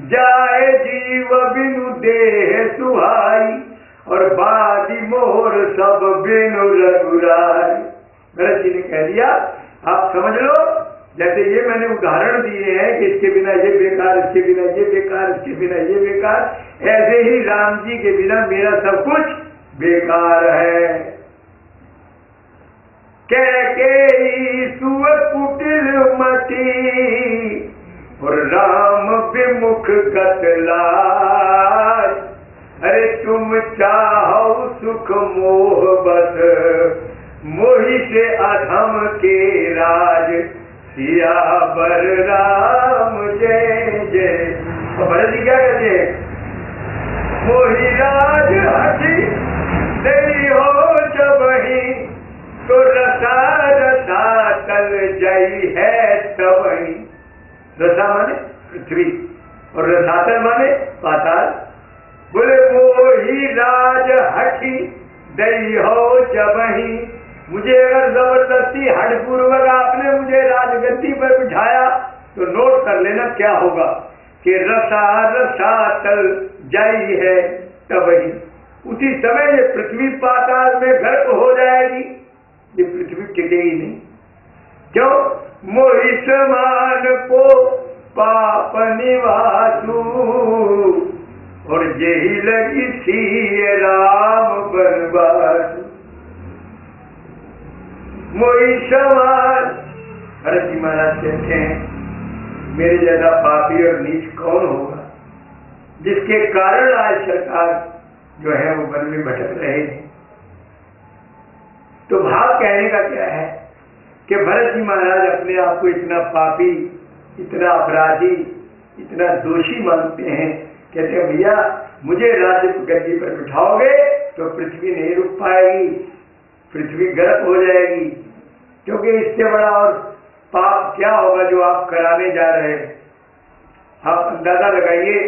जाए जीव बिनु देह सुहाई, और बादी मोर सब बिनु रघुराई। भरत जी ने कह दिया, आप समझ लो, जैसे ये मैंने उदाहरण दिए हैं कि इसके बिना ये बेकार, इसके बिना ये बेकार, इसके बिना ये बेकार, ऐसे ही राम जी के बिना मेरा सब कुछ बेकार है। कह के सुअ कुटिल मती, और राम विमुख गतलाय। अरे तुम चाहो सुख मोह बस, मोहि से अधम के राज, सियावर राम जय जय। तो भरत जी क्या कहते हैं, मोहि राज हठी दई हो जबहि, तो रसा रसा तल जई है तबहि। रसा माने पृथ्वी और रसातल माने पाताल। बोले मोहि राज हठी दई हो जबहि, मुझे अगर जबरदस्ती हठपूर्वक आपने मुझे राजगद्दी पर बिठाया तो नोट कर लेना क्या होगा कि रसा रसा तल जाई है तबहि। उसी समय ये पृथ्वी पाताल में गर्क हो जाएगी, ये पृथ्वी टिकेगी नहीं। क्यों, मोहि समान को पाप निवासु, और यही लगी थी राम बनवासु। मोहि समान, भरत जी महाराज कहते हैं मेरे जैसा पापी और नीच कौन होगा जिसके कारण आज सरकार जो है वो वन में भटक रहे हैं। तो भाव कहने का क्या है कि भरत जी महाराज अपने आप को इतना पापी, इतना अपराधी, इतना दोषी मानते हैं। कहते हैं भैया मुझे राज्य गद्दी पर बिठाओगे तो पृथ्वी नहीं रुक पाएगी, पृथ्वी गर्क हो जाएगी, क्योंकि इससे बड़ा और पाप क्या होगा जो आप कराने जा रहे हैं। आप अंदाजा लगाइए,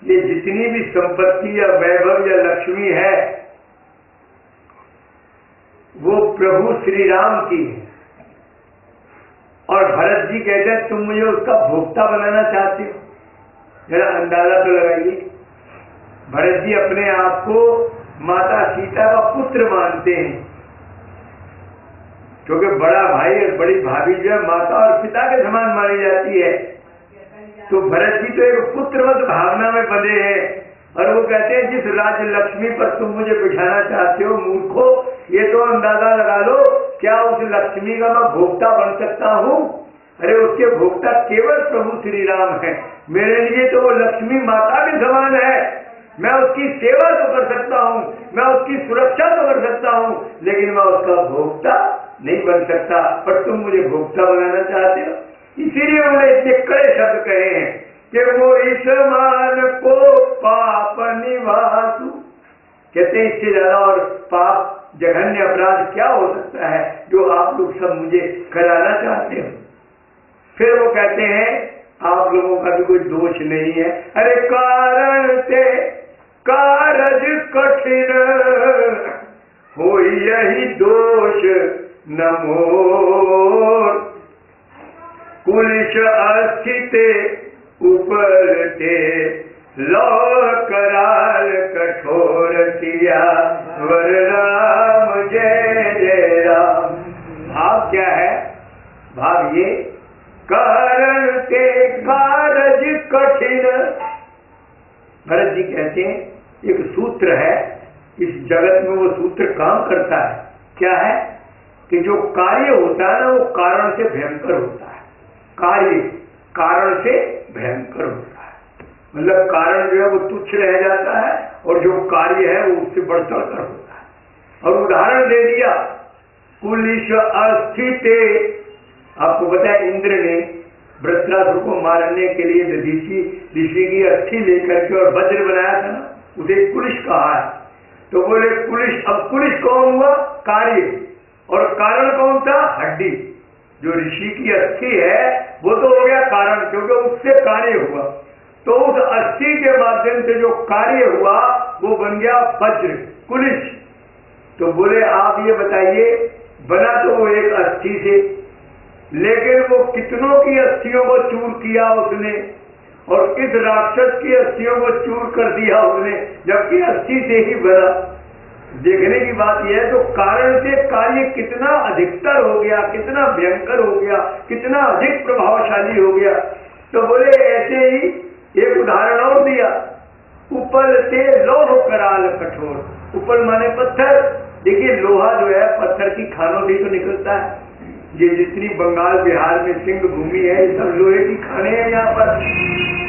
ये जितनी भी संपत्ति या वैभव या लक्ष्मी है वो प्रभु श्री राम की है, और भरत जी कहते हैं तुम मुझे उसका भोक्ता बनाना चाहते हो। जरा अंदाजा तो लगाइए, भरत जी अपने आप को माता सीता का पुत्र मानते हैं, क्योंकि बड़ा भाई और बड़ी भाभी जो है माता और पिता के समान मानी जाती है। तो भरत जी तो एक पुत्रवत भावना में बंधे हैं, और वो कहते हैं जिस राज्य लक्ष्मी पर तुम मुझे बिठाना चाहते हो मूर्खो, ये तो अंदाजा लगा लो क्या उस लक्ष्मी का मैं भोक्ता बन सकता हूँ। अरे उसके भोक्ता केवल प्रभु श्री राम है। मेरे लिए तो वो लक्ष्मी माता के समान है, मैं उसकी सेवा तो कर सकता हूँ, मैं उसकी सुरक्षा तो कर सकता हूँ, लेकिन मैं उसका भोक्ता नहीं बन सकता। पर तुम मुझे भोक्ता बनाना चाहते हो, इसीलिए उन्होंने इतने कड़े शब्द कहे हैं कि वो इस मान को पाप निवासु। कहते हैं इससे ज्यादा और पाप जघन्य अपराध क्या हो सकता है जो आप लोग सब मुझे कराना चाहते हो। फिर वो कहते हैं आप लोगों का भी कोई दोष नहीं है। अरे कारण से कारज कठिन, हो यही दोष न मोर, कुलिश अस्थिते ऊपर थे लौह कराल कठोर किया वर राम जय जय राम। भाव क्या है? भाव ये, कारण ते कारज कठिन। भरत जी कहते हैं एक सूत्र है इस जगत में, वो सूत्र काम करता है। क्या है? कि जो कार्य होता है ना वो कारण से भयंकर होता है। कार्य कारण से भयंकर होता है, मतलब कारण जो है वो तुच्छ रह जाता है और जो कार्य है वो उससे बढ़ चढ़कर होता है। और उदाहरण दे दिया, कुलिश अस्थिते। आपको पता है इंद्र ने वृत्रासुर को मारने के लिए ऋषि की अस्थि लेकर के और वज्र बनाया था ना, उसे कुलिश कहा है। तो बोले कुलिश, अब कुलिश कौन हुआ? कार्य। और कारण कौन था? हड्डी। जो ऋषि की अस्थि है वो तो हो गया कारण, क्योंकि उससे कार्य हुआ। तो उस अस्थि के माध्यम से जो कार्य हुआ वो बन गया वज्र, कुलिश। तो बोले आप ये बताइए, बना तो वो एक अस्थि से, लेकिन वो कितनों की अस्थियों को चूर किया उसने, और इस राक्षस की अस्थियों को चूर कर दिया उसने, जबकि अस्थि से ही बना। देखने की बात यह है, तो कारण से कार्य कितना अधिकतर हो गया, कितना भयंकर हो गया, कितना अधिक प्रभावशाली हो गया। तो बोले ऐसे ही एक उदाहरण और दिया, उपल से लौह कराल कठोर। उपल माने पत्थर। देखिए लोहा जो है पत्थर की खानों से ही तो निकलता है। ये जितनी बंगाल बिहार में सिंह भूमि है ये सब लोहे की खाने हैं यहाँ पर।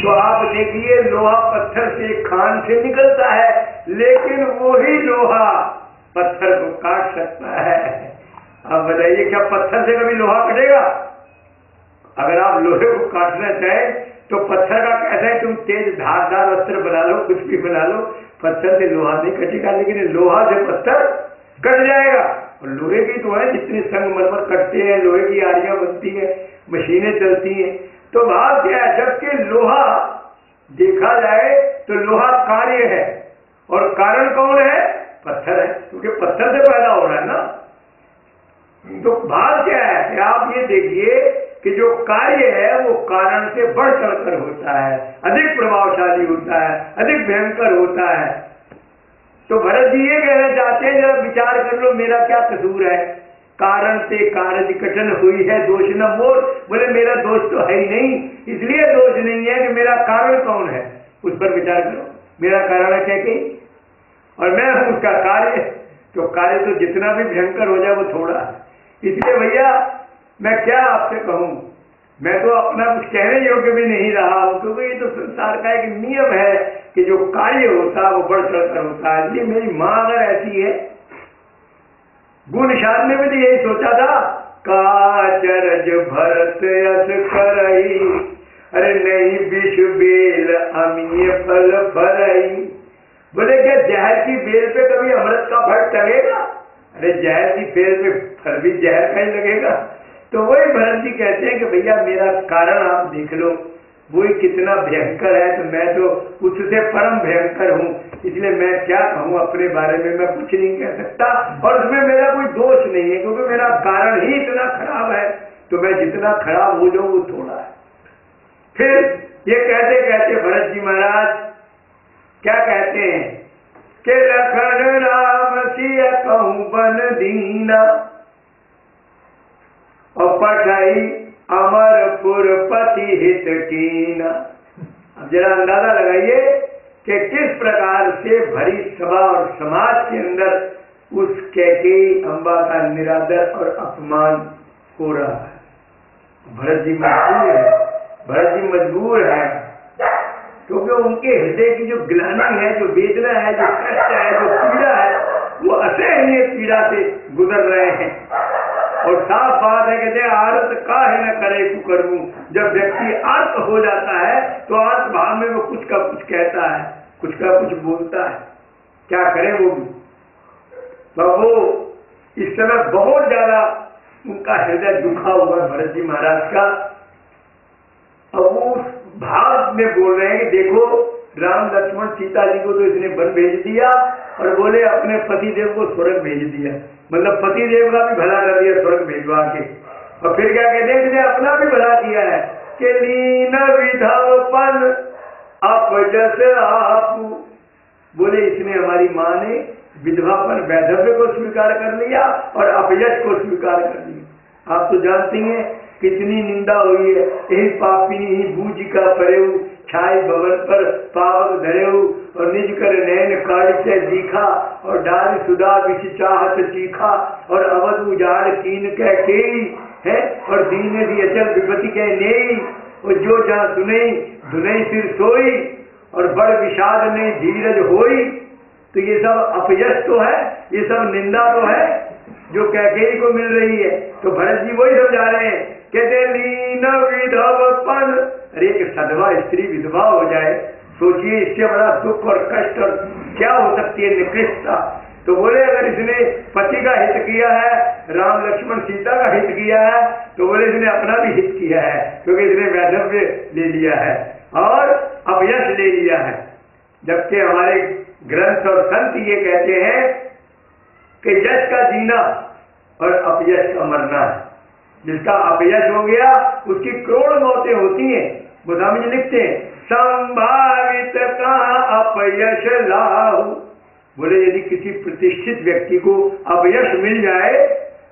तो आप देखिए लोहा पत्थर से, खान से निकलता है, लेकिन वही लोहा पत्थर को काट सकता है। अब बताइए क्या पत्थर से कभी लोहा कटेगा? अगर आप लोहे को काटना चाहें तो पत्थर का कैसा है, तुम तेज धारदार अस्त्र बना लो, कुछ भी बना लो, पत्थर से लोहा नहीं कटेगा। लेकिन लोहा से पत्थर कट जाएगा। और लोहे की तो है, जितने संगमरमर कटते हैं, लोहे की आड़ियां बनती है, मशीनें चलती हैं। तो भाव क्या है, जबकि लोहा देखा जाए तो लोहा कार्य है और कारण कौन है? पत्थर है, क्योंकि पत्थर से पैदा हो रहा है ना। तो भाव क्या है कि आप ये देखिए कि जो कार्य है वो कारण से बढ़ चढ़कर होता है, अधिक प्रभावशाली होता है, अधिक भयंकर होता है। तो भरत जी ये कहना चाहते हैं, जरा विचार कर लो मेरा क्या कसूर है? कारण से कारज कठिन हुई है दोष न मोर। बोले मेरा दोष तो है ही नहीं, इसलिए दोष नहीं है कि मेरा कारण कौन है, उस पर विचार करो। मेरा कारण है क्या कि, और मैं हूं उसका कार्य। तो कार्य तो जितना भी भयंकर हो जाए वो थोड़ा है। इसलिए भैया मैं क्या आपसे कहूं, मैं तो अपना कुछ कहने योग्य भी नहीं रहा हूं, क्योंकि ये तो संसार का एक नियम है कि जो कार्य होता है वो बढ़ चढ़कर होता है। ये मेरी माँ अगर ऐसी है, गुण निषाद में भी तो यही सोचा था, काचरज भरत यस करई, अरे नहीं विष बेल अमीय फल भरई। बोले क्या जहर की बेल पे कभी अमृत का फल टंगेगा? अरे जहर की बेल पे फल भी जहर का ही लगेगा। तो वही भरत जी कहते हैं कि भैया मेरा कारण आप देख लो, वो कितना भयंकर है, तो मैं तो उससे परम भयंकर हूँ। इसलिए मैं क्या कहूँ अपने बारे में, मैं कुछ नहीं कह सकता, और उसमें मेरा कोई दोष नहीं है, क्योंकि मेरा कारण ही इतना खराब है। तो मैं जितना खराब हो जाऊँ वो थोड़ा है। फिर ये कहते कहते भरत जी महाराज क्या कहते हैं कि लखन राम सिया कहूँ बन दीना, और पठाई अमरपुर पति हित कीना। अब जरा अंदाजा लगाइए कि किस प्रकार से भरी सभा और समाज के अंदर उस कैकेयी अम्बा का निरादर और अपमान हो रहा है। भरत जी मजबूर है, भरत जी मजबूर है, क्योंकि उनके हृदय की जो ग्लानि है, जो वेदना है, जो कष्ट है, जो पीड़ा है, वो असहनीय पीड़ा से गुजर रहे हैं। और साफ बात है कि आर्त काहे न करे कुकर्मू। जब व्यक्ति आर्त हो जाता है तो आर्त भाव में वो कुछ का कुछ कहता है, कुछ का कुछ बोलता है, क्या करे वो भी। तो वो इस समय बहुत ज्यादा उनका हृदय दुखा हुआ भरत जी महाराज का। अब वो उस भाव में बोल रहे हैं कि देखो राम लक्ष्मण सीता जी को तो इसने वन भेज दिया और बोले अपने पति देव को स्वर्ग भेज दिया, मतलब पति देव का भी भला कर दिया स्वर्ग भेजवा के। और फिर क्या कहते हैं, इसने अपना भी भला किया है कि लीन विधवपन अपजस आपू, बोले इसने हमारी माँ ने विधवापन वैधव्य को स्वीकार कर लिया और अपयश को स्वीकार कर लिया। आप तो जानते हैं कितनी निंदा हुई है, यही पापिनी ही बूझ का परेऊ छाई भवन पर पावक धरेऊ और निज कर नैन काढ़ से दीखा और डाल सुधा विष चाहत चीखा और अवध उजाड़ कीन कह केई है और दीन दी अचल विपत्ति कह नेई और जो जहाँ सुनई धुनई सिर सोई और बड़ विषाद ने धीरज होई। तो ये सब अपयश तो है, ये सब निंदा तो है जो कैकेयी को मिल रही है। तो भरत जी वही समझा रहे हैं, कहते लीन विधवपन, अरे एक सधवा स्त्री विधवा हो जाए, सोचिए इससे बड़ा दुख और कष्ट और क्या हो सकती है निकृष्टता। तो बोले अगर इसने पति का हित किया है, राम लक्ष्मण सीता का हित किया है, तो बोले इसने अपना भी हित किया है, क्योंकि इसने वैधव्य ले लिया है और अपयश ले लिया है। जबकि हमारे ग्रंथ और संत ये कहते हैं कि यश का जीना और अपयश का मरना है। जिसका अपयश हो गया उसकी करोड़ मौतें होती हैं। गोस्वामी जी लिखते हैं संभावित का अपयश लाहु, बोले यदि किसी प्रतिष्ठित व्यक्ति को अपयश मिल जाए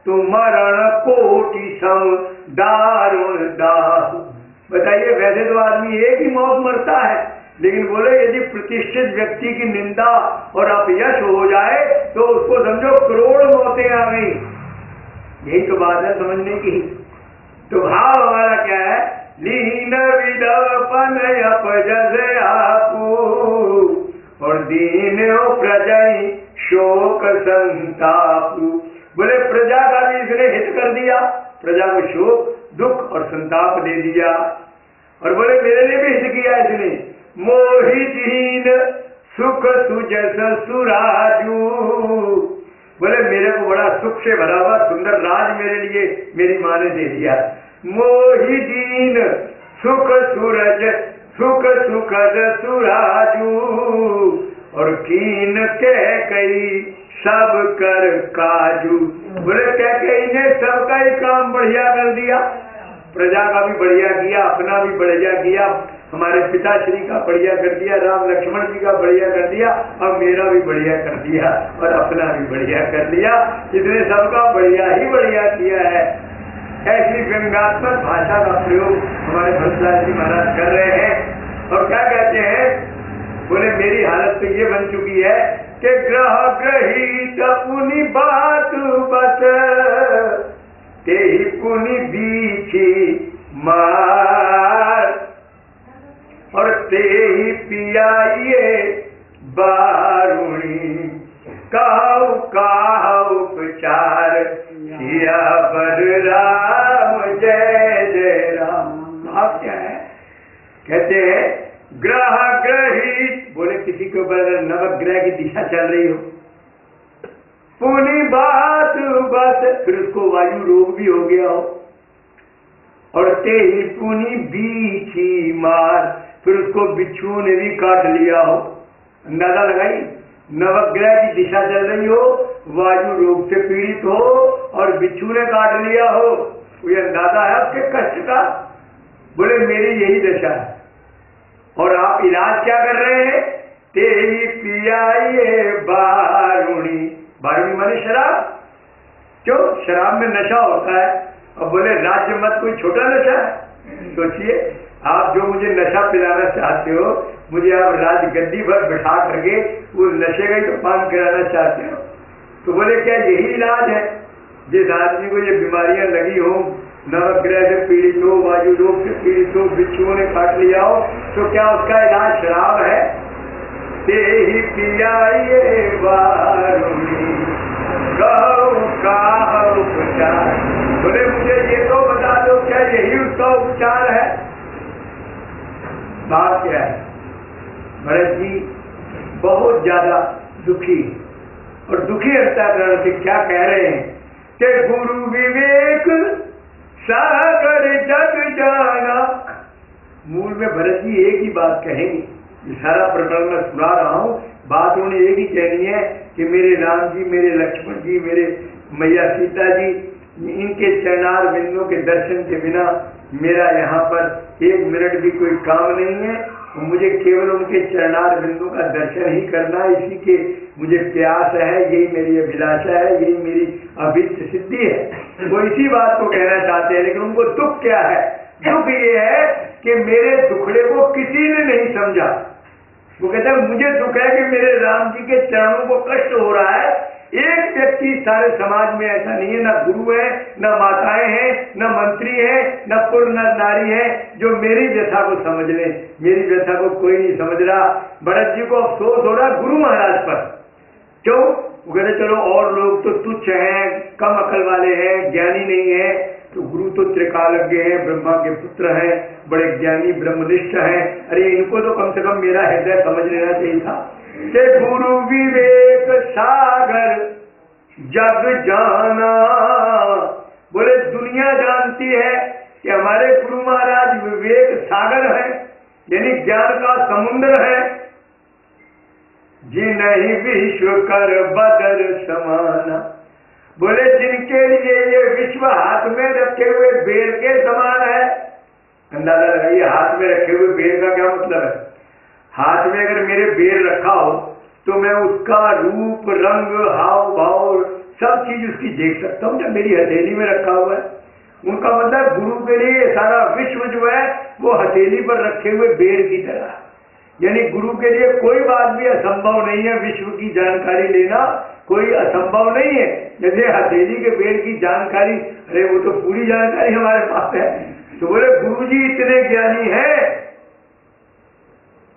तो मरण कोटि सम दारुण दाहु। बताइए वैसे तो आदमी एक ही मौत मरता है, लेकिन बोले यदि प्रतिष्ठित व्यक्ति की निंदा और अपयश हो जाए तो उसको समझो करोड़ मौतें आ गई। यही तो बात है समझने की। तो भाव हमारा क्या है, लीन विधवपन अपजस आपू और दीन प्रजई शोक संतापू। बोले प्रजा का भी इसने हित कर दिया, प्रजा को शोक दुख और संताप दे दिया। और बोले मेरे लिए भी हित किया इसने, मोहि दीन सुख सुजस सुराजू, बोले मेरे को बड़ा सुख से भरा हुआ सुंदर राज मेरे लिए मेरी माँ ने दे दिया। मोहि दीन सुख सूरज सुख सुखद सुराजू और कीन कह कई सब कर काजू। बोले कह कई ने सबका ही काम बढ़िया कर दिया, प्रजा का भी बढ़िया किया, अपना भी बढ़िया किया, हमारे पिताश्री का बढ़िया कर दिया, राम लक्ष्मण जी का बढ़िया कर दिया और मेरा भी बढ़िया कर दिया और अपना भी बढ़िया कर लिया। इसने सबका बढ़िया ही बढ़िया किया है। ऐसी व्यंग्यात्मक भाषा का प्रयोग हमारे भरतलाल जी महाराज कर रहे हैं। और क्या कहते हैं, बोले मेरी हालत तो ये बन चुकी है कि ग्रह ग्रहित पुनि बात बत ते ही पुनि बीची मार और ते ही पियाइए बारुणी कहु कहु उपचार किया बर राम जय जय राम। भाव क्या है, कहते हैं ग्रह ग्रहित, बोले किसी के ऊपर नवग्रह की दिशा चल रही हो, पुनि बात बस फिर उसको वायु रोग भी हो गया हो और ते ही पुनि बीछी मार फिर उसको बिच्छुओं ने भी काट लिया हो। अंदाजा लगाई, नवग्रह की दिशा चल रही हो, वायु रोग से पीड़ित हो और बिच्छू ने काट लिया हो, ये अंदाजा है उसके कष्ट का। बोले मेरी यही दशा है और आप इलाज क्या कर रहे हैं, तेरी पियाइए बारुणी, बारुणी माने शराब, क्यों शराब में नशा होता है। अब बोले राज्य मत कोई छोटा नशा है, सोचिए आप जो मुझे नशा पिलाना चाहते हो, मुझे आप राज गद्दी पर बिठा करके वो नशे का ही तो पान कराना चाहते हो। तो बोले क्या यही इलाज है, जिस आदमी को ये बीमारियां लगी हो, नवग्रह से पीड़ित हो, वायु रोग से पीड़ित हो, बिच्छुओं ने काट लिया हो, तो क्या उसका इलाज शराब है। ते ही पियाइए बारुणी कहु कहु उपचार, बोले मुझे ये तो बता दो क्या यही उसका उपचार है। बात क्या है, भरत जी बहुत ज्यादा दुखी और दुखी अंतःकरण से क्या कह रहे हैं कि गुरु विवेक सागर जग जाना। मूल में भरत जी एक ही बात कहेंगे ये सारा प्रकरण मैं सुना रहा हूँ। बात उन्हें एक ही कहनी है कि मेरे राम जी, मेरे लक्ष्मण जी, मेरे मैया सीता जी, इनके चरणार बिंदुओं के दर्शन के बिना मेरा यहाँ पर एक मिनट भी कोई काम नहीं है। मुझे केवल उनके चरणार बिंदु का दर्शन ही करना है, इसी के मुझे प्यास है, यही मेरी अभिलाषा है, यही मेरी अभिष्ट सिद्धि है। वो इसी बात को कहना चाहते हैं, लेकिन उनको दुख क्या है? दुख ये है कि मेरे दुखड़े को किसी ने नहीं समझा। वो कहते हैं मुझे दुख है कि मेरे राम जी के चरणों को कष्ट हो रहा है। एक व्यक्ति सारे समाज में ऐसा नहीं है, ना गुरु है, ना माताएं हैं, ना मंत्री है, ना पुरुष, ना नारी है, जो मेरी व्यथा को समझ ले। मेरी व्यथा को कोई नहीं समझ रहा। भरत जी को अफसोस हो रहा गुरु महाराज पर। क्यों? वो कहते चलो और लोग तो तुच्छ हैं, कम अकल वाले हैं, ज्ञानी नहीं है, तो गुरु तो त्रिकालज्ञ हैं, ब्रह्मा के पुत्र हैं, बड़े ज्ञानी ब्रह्मनिष्ठ हैं। अरे इनको तो कम से कम मेरा हृदय समझ लेना चाहिए था कि गुरु विवेक सागर जग जाना। बोले दुनिया जानती है कि हमारे गुरु महाराज विवेक सागर है, यानी ज्ञान का समुद्र है। जिन्हीं विश्व कर बदर समाना। बोले जिनके लिए ये विश्व हाथ में रखे हुए बेर के समान है। अंदाजा लगाइए, हाथ में रखे हुए बेर का क्या मतलब है? हाथ में अगर मेरे बेर रखा हो तो मैं उसका रूप, रंग, हाव भाव सब चीज उसकी देख सकता हूँ जब मेरी हथेली में रखा हुआ है। उनका मतलब गुरु के लिए सारा विश्व जो है वो हथेली पर रखे हुए बेर की तरह, यानी गुरु के लिए कोई बात भी असंभव नहीं है। विश्व की जानकारी लेना कोई असंभव नहीं है। जैसे हथेली के बेर की जानकारी, अरे वो तो पूरी जानकारी हमारे पास है। तो बोले गुरु जी इतने ज्ञानी हैं,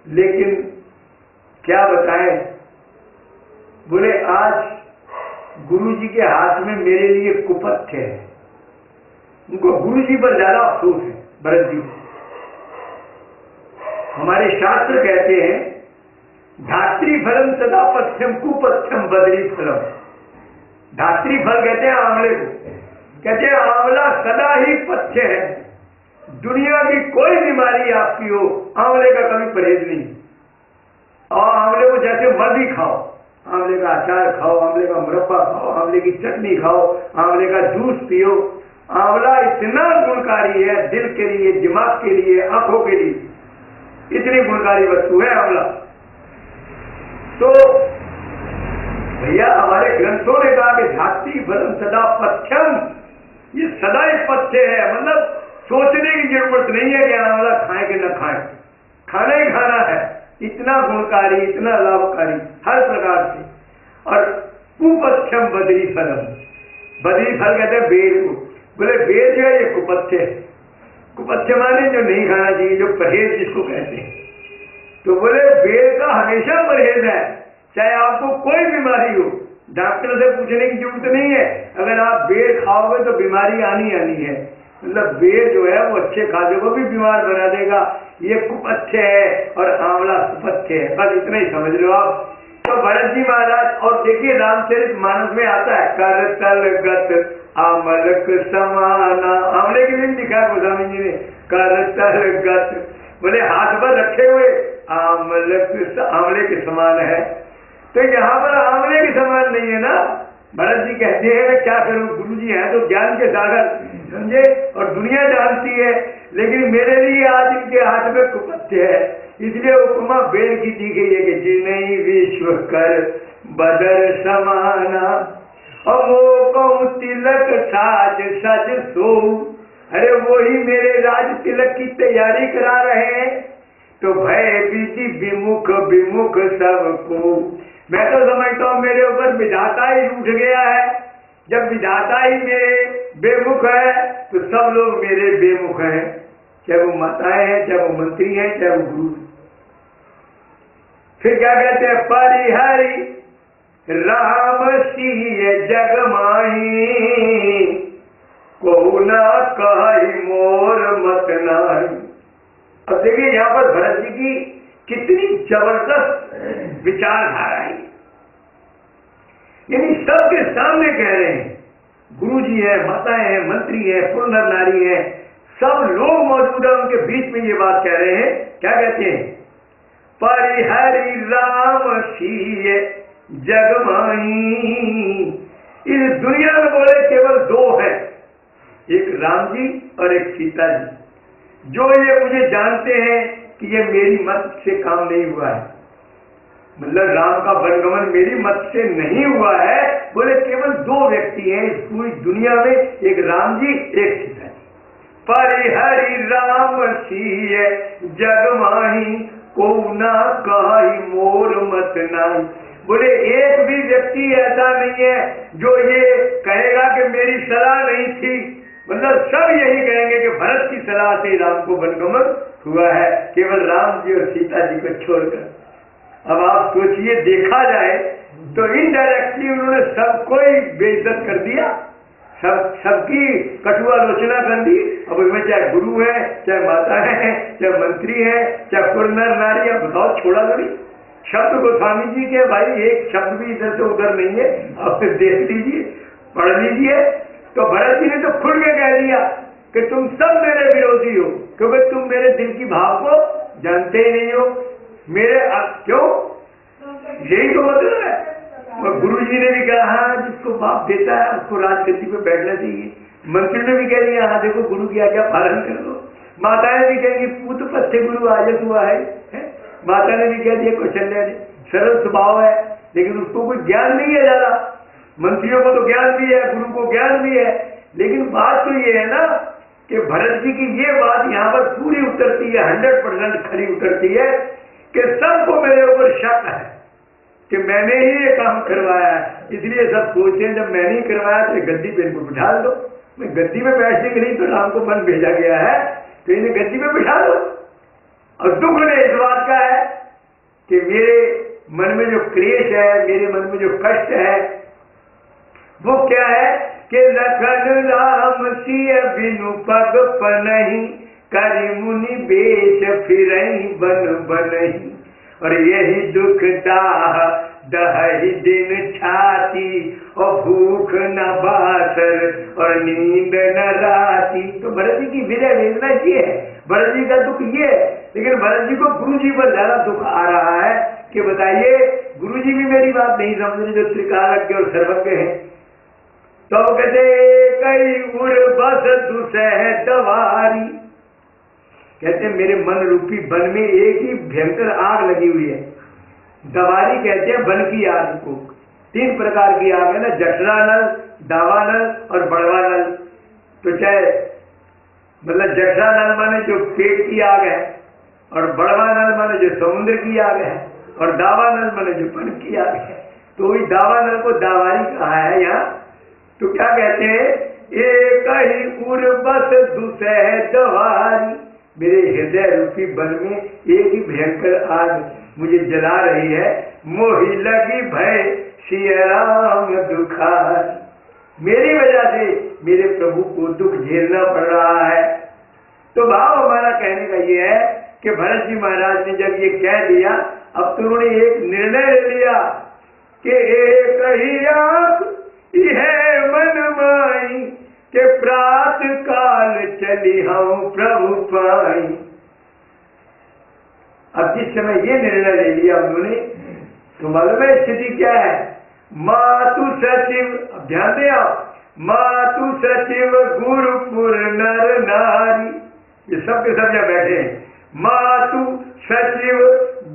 लेकिन क्या बताएं। बोले आज गुरु जी के हाथ में मेरे लिए कुपथ्य है। उनको गुरु जी पर ज्यादा अफसोस है, भरत जी। हमारे शास्त्र कहते हैं धात्री फलम सदा पथ्यम कुपथ्यम बदरी फलम। धात्री फल कहते हैं आंवले को, कहते हैं आंवला सदा ही पथ्य है। दुनिया की कोई बीमारी आपकी हो, आंवले का कभी परहेज नहीं। और आंवले को जैसे मर्जी खाओ, आंवले का अचार खाओ, आंवले का मुरब्बा खाओ, आंवले की चटनी खाओ, आंवले का जूस पियो। आंवला इतना गुणकारी है, दिल के लिए, दिमाग के लिए, आंखों के लिए इतनी गुणकारी वस्तु है आंवला। तो भैया हमारे ग्रंथों ने कहा कि धात्री फलम सदा पथ्यम, ये सदा ही पथ्य है। मतलब सोचने की जरूरत नहीं है कि आंवला खाएं कि न खाएं, खाना ही खाना है। इतना गुणकारी, इतना लाभकारी हर प्रकार से। और कुपथ्यम बदरी फलम, बदरी फल कहते हैं बेर को। बोले बेर जो है ये कुपथ्य है। कुपथ्य माने जो नहीं खाना चाहिए, जो परहेज जिसको कहते हैं। तो बोले बेर का हमेशा परहेज है, चाहे आपको कोई बीमारी हो। डॉक्टर से पूछने की जरूरत नहीं है, अगर आप बेर खाओगे तो बीमारी आनी है। मतलब बेर जो है वो अच्छे खाद्य को भी बीमार बना देगा। ये कुपथ्य है और आंवला सुपथ्य है, बस इतना ही समझ लो आप। तो भरत जी महाराज, और देखिए रामचरित मानस में आता है कर तल गत आमलक समाना। आंवले के दिन दिखा गोस्वामी जी ने, कर तल गत, बोले हाथ पर रखे हुए आमलक, आंवले के समान है। तो यहाँ पर आंवले के समान नहीं है ना। भरत जी कहते हैं मैं क्या करूं, गुरु जी हैं तो ज्ञान के सागर, समझे, और दुनिया जानती है, लेकिन मेरे लिए आज इनके हाथ में कुपथ्य है। इसलिए उपमा बेर की दी गई है कि जिन्हीं विश्व कर बदर समाना, और वो कहूं तिलक साज सज सो। अरे वही मेरे राज तिलक की तैयारी करा रहे हैं। तो भय बीती विमुख विमुख सबको। मैं तो समझता हूँ मेरे ऊपर विधाता ही रूठ गया है। जब विधाता ही मेरे बेमुख है तो सब लोग मेरे बेमुख हैं, चाहे वो माताएं हैं, चाहे वो मंत्री हैं, चाहे वो गुरु। फिर क्या कहते हैं, परिहरि राम सिंह जग माही, को ना कही मोर मत नाही। अब देखिए यहाँ पर भरत जी की कितनी जबरदस्त विचारधारा है। यानी सबके सामने कह रहे हैं, गुरु जी है, माताएं हैं, मंत्री है, पुरुष नारी है, सब लोग मौजूद है, उनके बीच में ये बात कह रहे हैं। क्या कहते हैं, परिहरि राम सीय जगमाही। इस दुनिया में बोले केवल दो हैं, एक राम जी और एक सीता जी। जो ये मुझे जानते हैं कि ये मेरी मत से काम नहीं हुआ है, मतलब राम का वनगमन मेरी मत से नहीं हुआ है, बोले केवल दो व्यक्ति हैं इस पूरी दुनिया में, एक राम जी एक सीता जी। परिहरि राम सीय जगमाही, को ना कही मोर मत नाही। बोले एक भी व्यक्ति ऐसा नहीं है जो ये कहेगा कि मेरी सलाह नहीं थी, मतलब सब यही कहेंगे कि भरत की सलाह से राम को वनगमन हुआ है, केवल राम जी और सीता जी को छोड़कर। अब आप सोचिए, देखा जाए तो इनडायरेक्टली उन्होंने सबको ही बेइज्जत कर दिया, सबकी कटु आलोचना कर दी। अब उसमें चाहे गुरु है, चाहे माता है, चाहे मंत्री है, चाहे पुर नर नारी, अब बताओ छोड़ा तो नहीं। शब्द गोस्वामी जी के भाई एक शब्द भी इधर से उधर नहीं है, आप फिर देख लीजिए, पढ़ लीजिए। तो भरत जी ने तो खुल के कह दिया कि तुम सब मेरे विरोधी हो, क्योंकि तुम मेरे दिल की भाव को जानते ही नहीं हो। मेरे क्यों, यही तो मतलब है। और गुरु जी ने भी कहा हाँ, जिसको बाप देता है उसको राजगद्दी पे बैठना चाहिए। मंत्री ने भी कह दिया हाँ देखो गुरु की आज्ञा पालन कर लो। माताएं भी कहेंगी पूत पत्ते गुरु आजत हुआ है? माता ने भी कह दिया कौशल्या ने, सरल स्वभाव है, लेकिन उसको कोई ज्ञान नहीं है ज्यादा। मंत्रियों को तो ज्ञान भी है, गुरु को ज्ञान भी है, लेकिन बात तो ये है ना कि भरत जी की ये बात यहाँ पर पूरी उतरती है, 100% खरी उतरती है कि सबको मेरे ऊपर शक है कि मैंने ही ये काम करवाया है। इसलिए सब सोचते हैं जब मैंने ही करवाया तो गद्दी पे इनको बिठा दो। मैं गद्दी में बैठने के लिए तो राम को मन भेजा गया है, तो इन्हें गद्दी में बिठा दो। और दुख ने इस बात का है कि मेरे मन में जो क्लेश है, मेरे मन में जो कष्ट है, वो क्या है कि लखन राम सिय बिनु पग पनहि, करि मुनि बेश फिरहि बन बनहि। और यही दुख दाह दहहि दिन छाती, और भूख न बासर और नींद न राती। तो भरत जी की विरह वेदना ये है, भरत जी का दुख ये है। लेकिन भरत जी को गुरु जी पर ज्यादा दुख आ रहा है कि बताइए गुरु जी भी मेरी बात नहीं समझ रहे, जो त्रिकालज्ञ और सर्वज्ञ है। तो कहते कई उड़ बस दुसह दवारी, कहते मेरे मन रूपी वन में एक ही भयंकर आग लगी हुई है। दवारी कहते हैं वन की आग को। 3 प्रकार की आग है ना, जठरा नल, दावा नल और बड़वा नल। तो चाहे मतलब जठरा नल माने जो पेट की आग है, और बड़वा नल माने जो समुद्र की आग है, और दावा नल माने जो वन की आग है। तो वही दावा नल को दावारी कहा है यहाँ। तो क्या कहते हैं, एक ही उड़ बस दुसह दवारी, मेरे हृदय रूपी वन में एक ही भयंकर आग मुझे जला रही है। मोहि लगी भय सिय राम दुखार, मेरी वजह से मेरे प्रभु को दुख झेलना पड़ रहा है। तो भाव हमारा कहने का ये है कि भरत जी महाराज ने जब ये कह दिया, अब तो उन्होंने एक निर्णय ले लिया कि एक ही आंख है मन माई, के प्रात काल चली हम प्रभु पाई। अब जिस समय ये निर्णय ले लिया उन्होंने, तो मालूम है स्थिति क्या है। मातु सचिव, अब ध्यान दे आप, मातु सचिव गुरुपुर नर नारी, ये सब के सब यहाँ बैठे हैं। मातु सचिव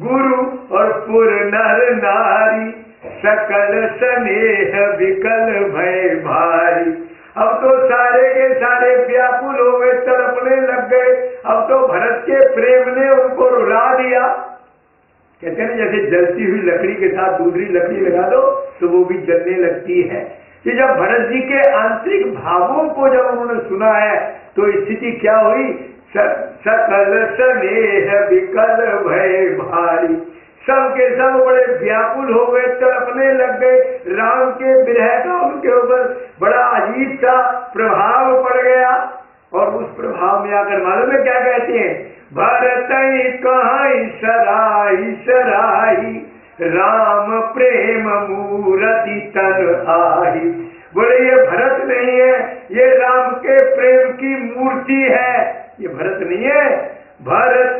गुरु और पुर नर नारी, सकल स्नेह विकल भय भारी। अब तो सारे के सारे व्याकुल हो गए, तड़पने लग गए। अब तो भरत के प्रेम ने उनको रुला दिया। कहते हैं जैसे जलती हुई लकड़ी के साथ दूसरी लकड़ी लगा दो तो वो भी जलने लगती है। कि जब भरत जी के आंतरिक भावों को जब उन्होंने सुना है तो स्थिति क्या हुई, सकल स्नेह विकल भय भारी। सब के सब बड़े व्याकुल हो गए, तड़पने लग गए। राम के विरह का उनके ऊपर बड़ा अजीब सा प्रभाव पड़ गया। और उस प्रभाव में आकर मालूम है क्या कहते हैं, भरत कहाई सराही सराही, राम प्रेम मूर्ति तन आही। बोले ये भरत नहीं है, ये राम के प्रेम की मूर्ति है, ये भरत नहीं है। भरत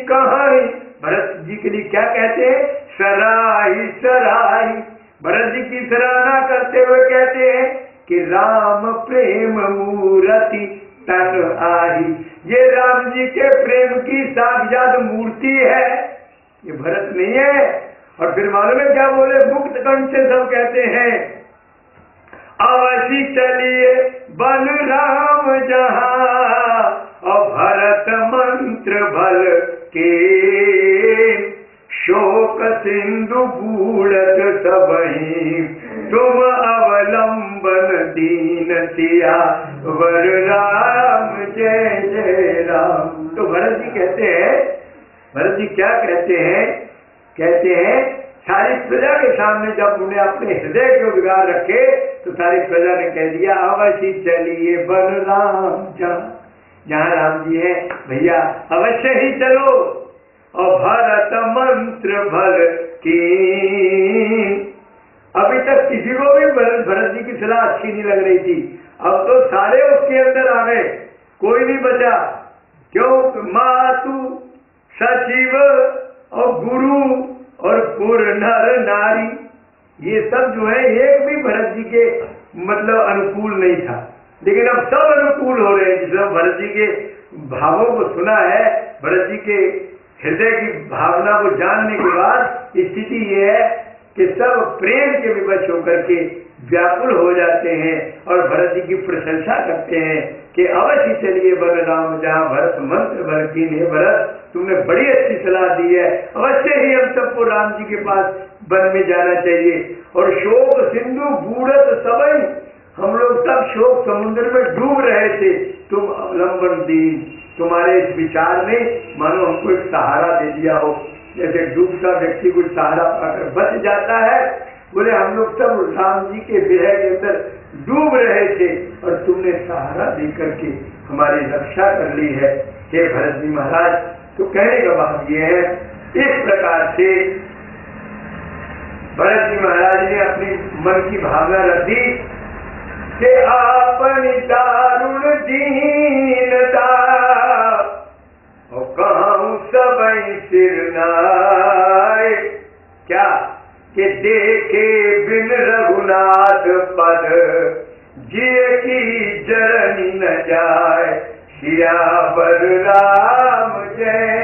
कहाई भरत जी के लिए क्या कहते हैं? सराही सराही। भरत जी की सराहना करते हुए कहते हैं कि राम प्रेम मूर्ति तन आई। ये राम जी के प्रेम की साक्षात मूर्ति है, ये भरत नहीं है। और फिर मालूम है क्या बोले? मुक्त कंठ से सब कहते हैं, अवश्य चलिए बलराम जहां और भरत मंत्र भल के, शोक सिंधु बूढ़त सबही तुम अवलंबन दीन सिया वर राम जय जय राम। तो भरत जी कहते हैं, भरत जी क्या कहते हैं? कहते हैं सारी प्रजा के सामने जब उन्हें अपने हृदय के उद्गार रखे तो सारी प्रजा ने कह दिया, अवश्य चलिए बलराम जहाँ राम जी है भैया अवश्य ही चलो। और भरत मंत्र भल की, अभी तक किसी को भी भरत जी की सलाह अच्छी नहीं लग रही थी, अब तो सारे उसके अंदर आ गए, कोई नहीं बचा। क्यों? मातु सचिव और गुरु और पुर नर नारी, ये सब जो है एक भी भरत जी के मतलब अनुकूल नहीं था, लेकिन अब सब अनुकूल हो रहे हैं। जिस भरत जी के भावों को सुना है, भरत जी के हृदय की भावना को जानने के बाद स्थिति ये है कि सब प्रेम के विवश होकर के व्याकुल हो जाते हैं और भरत जी की प्रशंसा करते हैं कि अवश्य चलिए बलराम जहाँ भरत मंत्र भर की। भरत तुमने बड़ी अच्छी सलाह दी है, अवश्य ही हम सबको राम जी के पास वन में जाना चाहिए। और शोक सिंधु बूढ़त सबई, हम लोग सब शोक समुद्र में डूब रहे थे, तुम अवलंबन दीन, तुम्हारे इस विचार ने मानो हमको एक सहारा दे दिया हो। जैसे डूबता व्यक्ति कुछ सहारा पाकर बच जाता है, बोले हम लोग सब राम जी के विरह के अंदर डूब रहे थे और तुमने सहारा दे करके हमारी रक्षा कर ली है, हे भरत जी महाराज। तो कहने का बात ये है, इस प्रकार से भरत जी महाराज ने अपनी मन की भावना रख दी कि आपनी दारुण दीनता और कहूँ सबई सिरनाए, क्या कि देखे बिन रघुनाथ पद जिय की जरनी न जाए, सियावर राम जय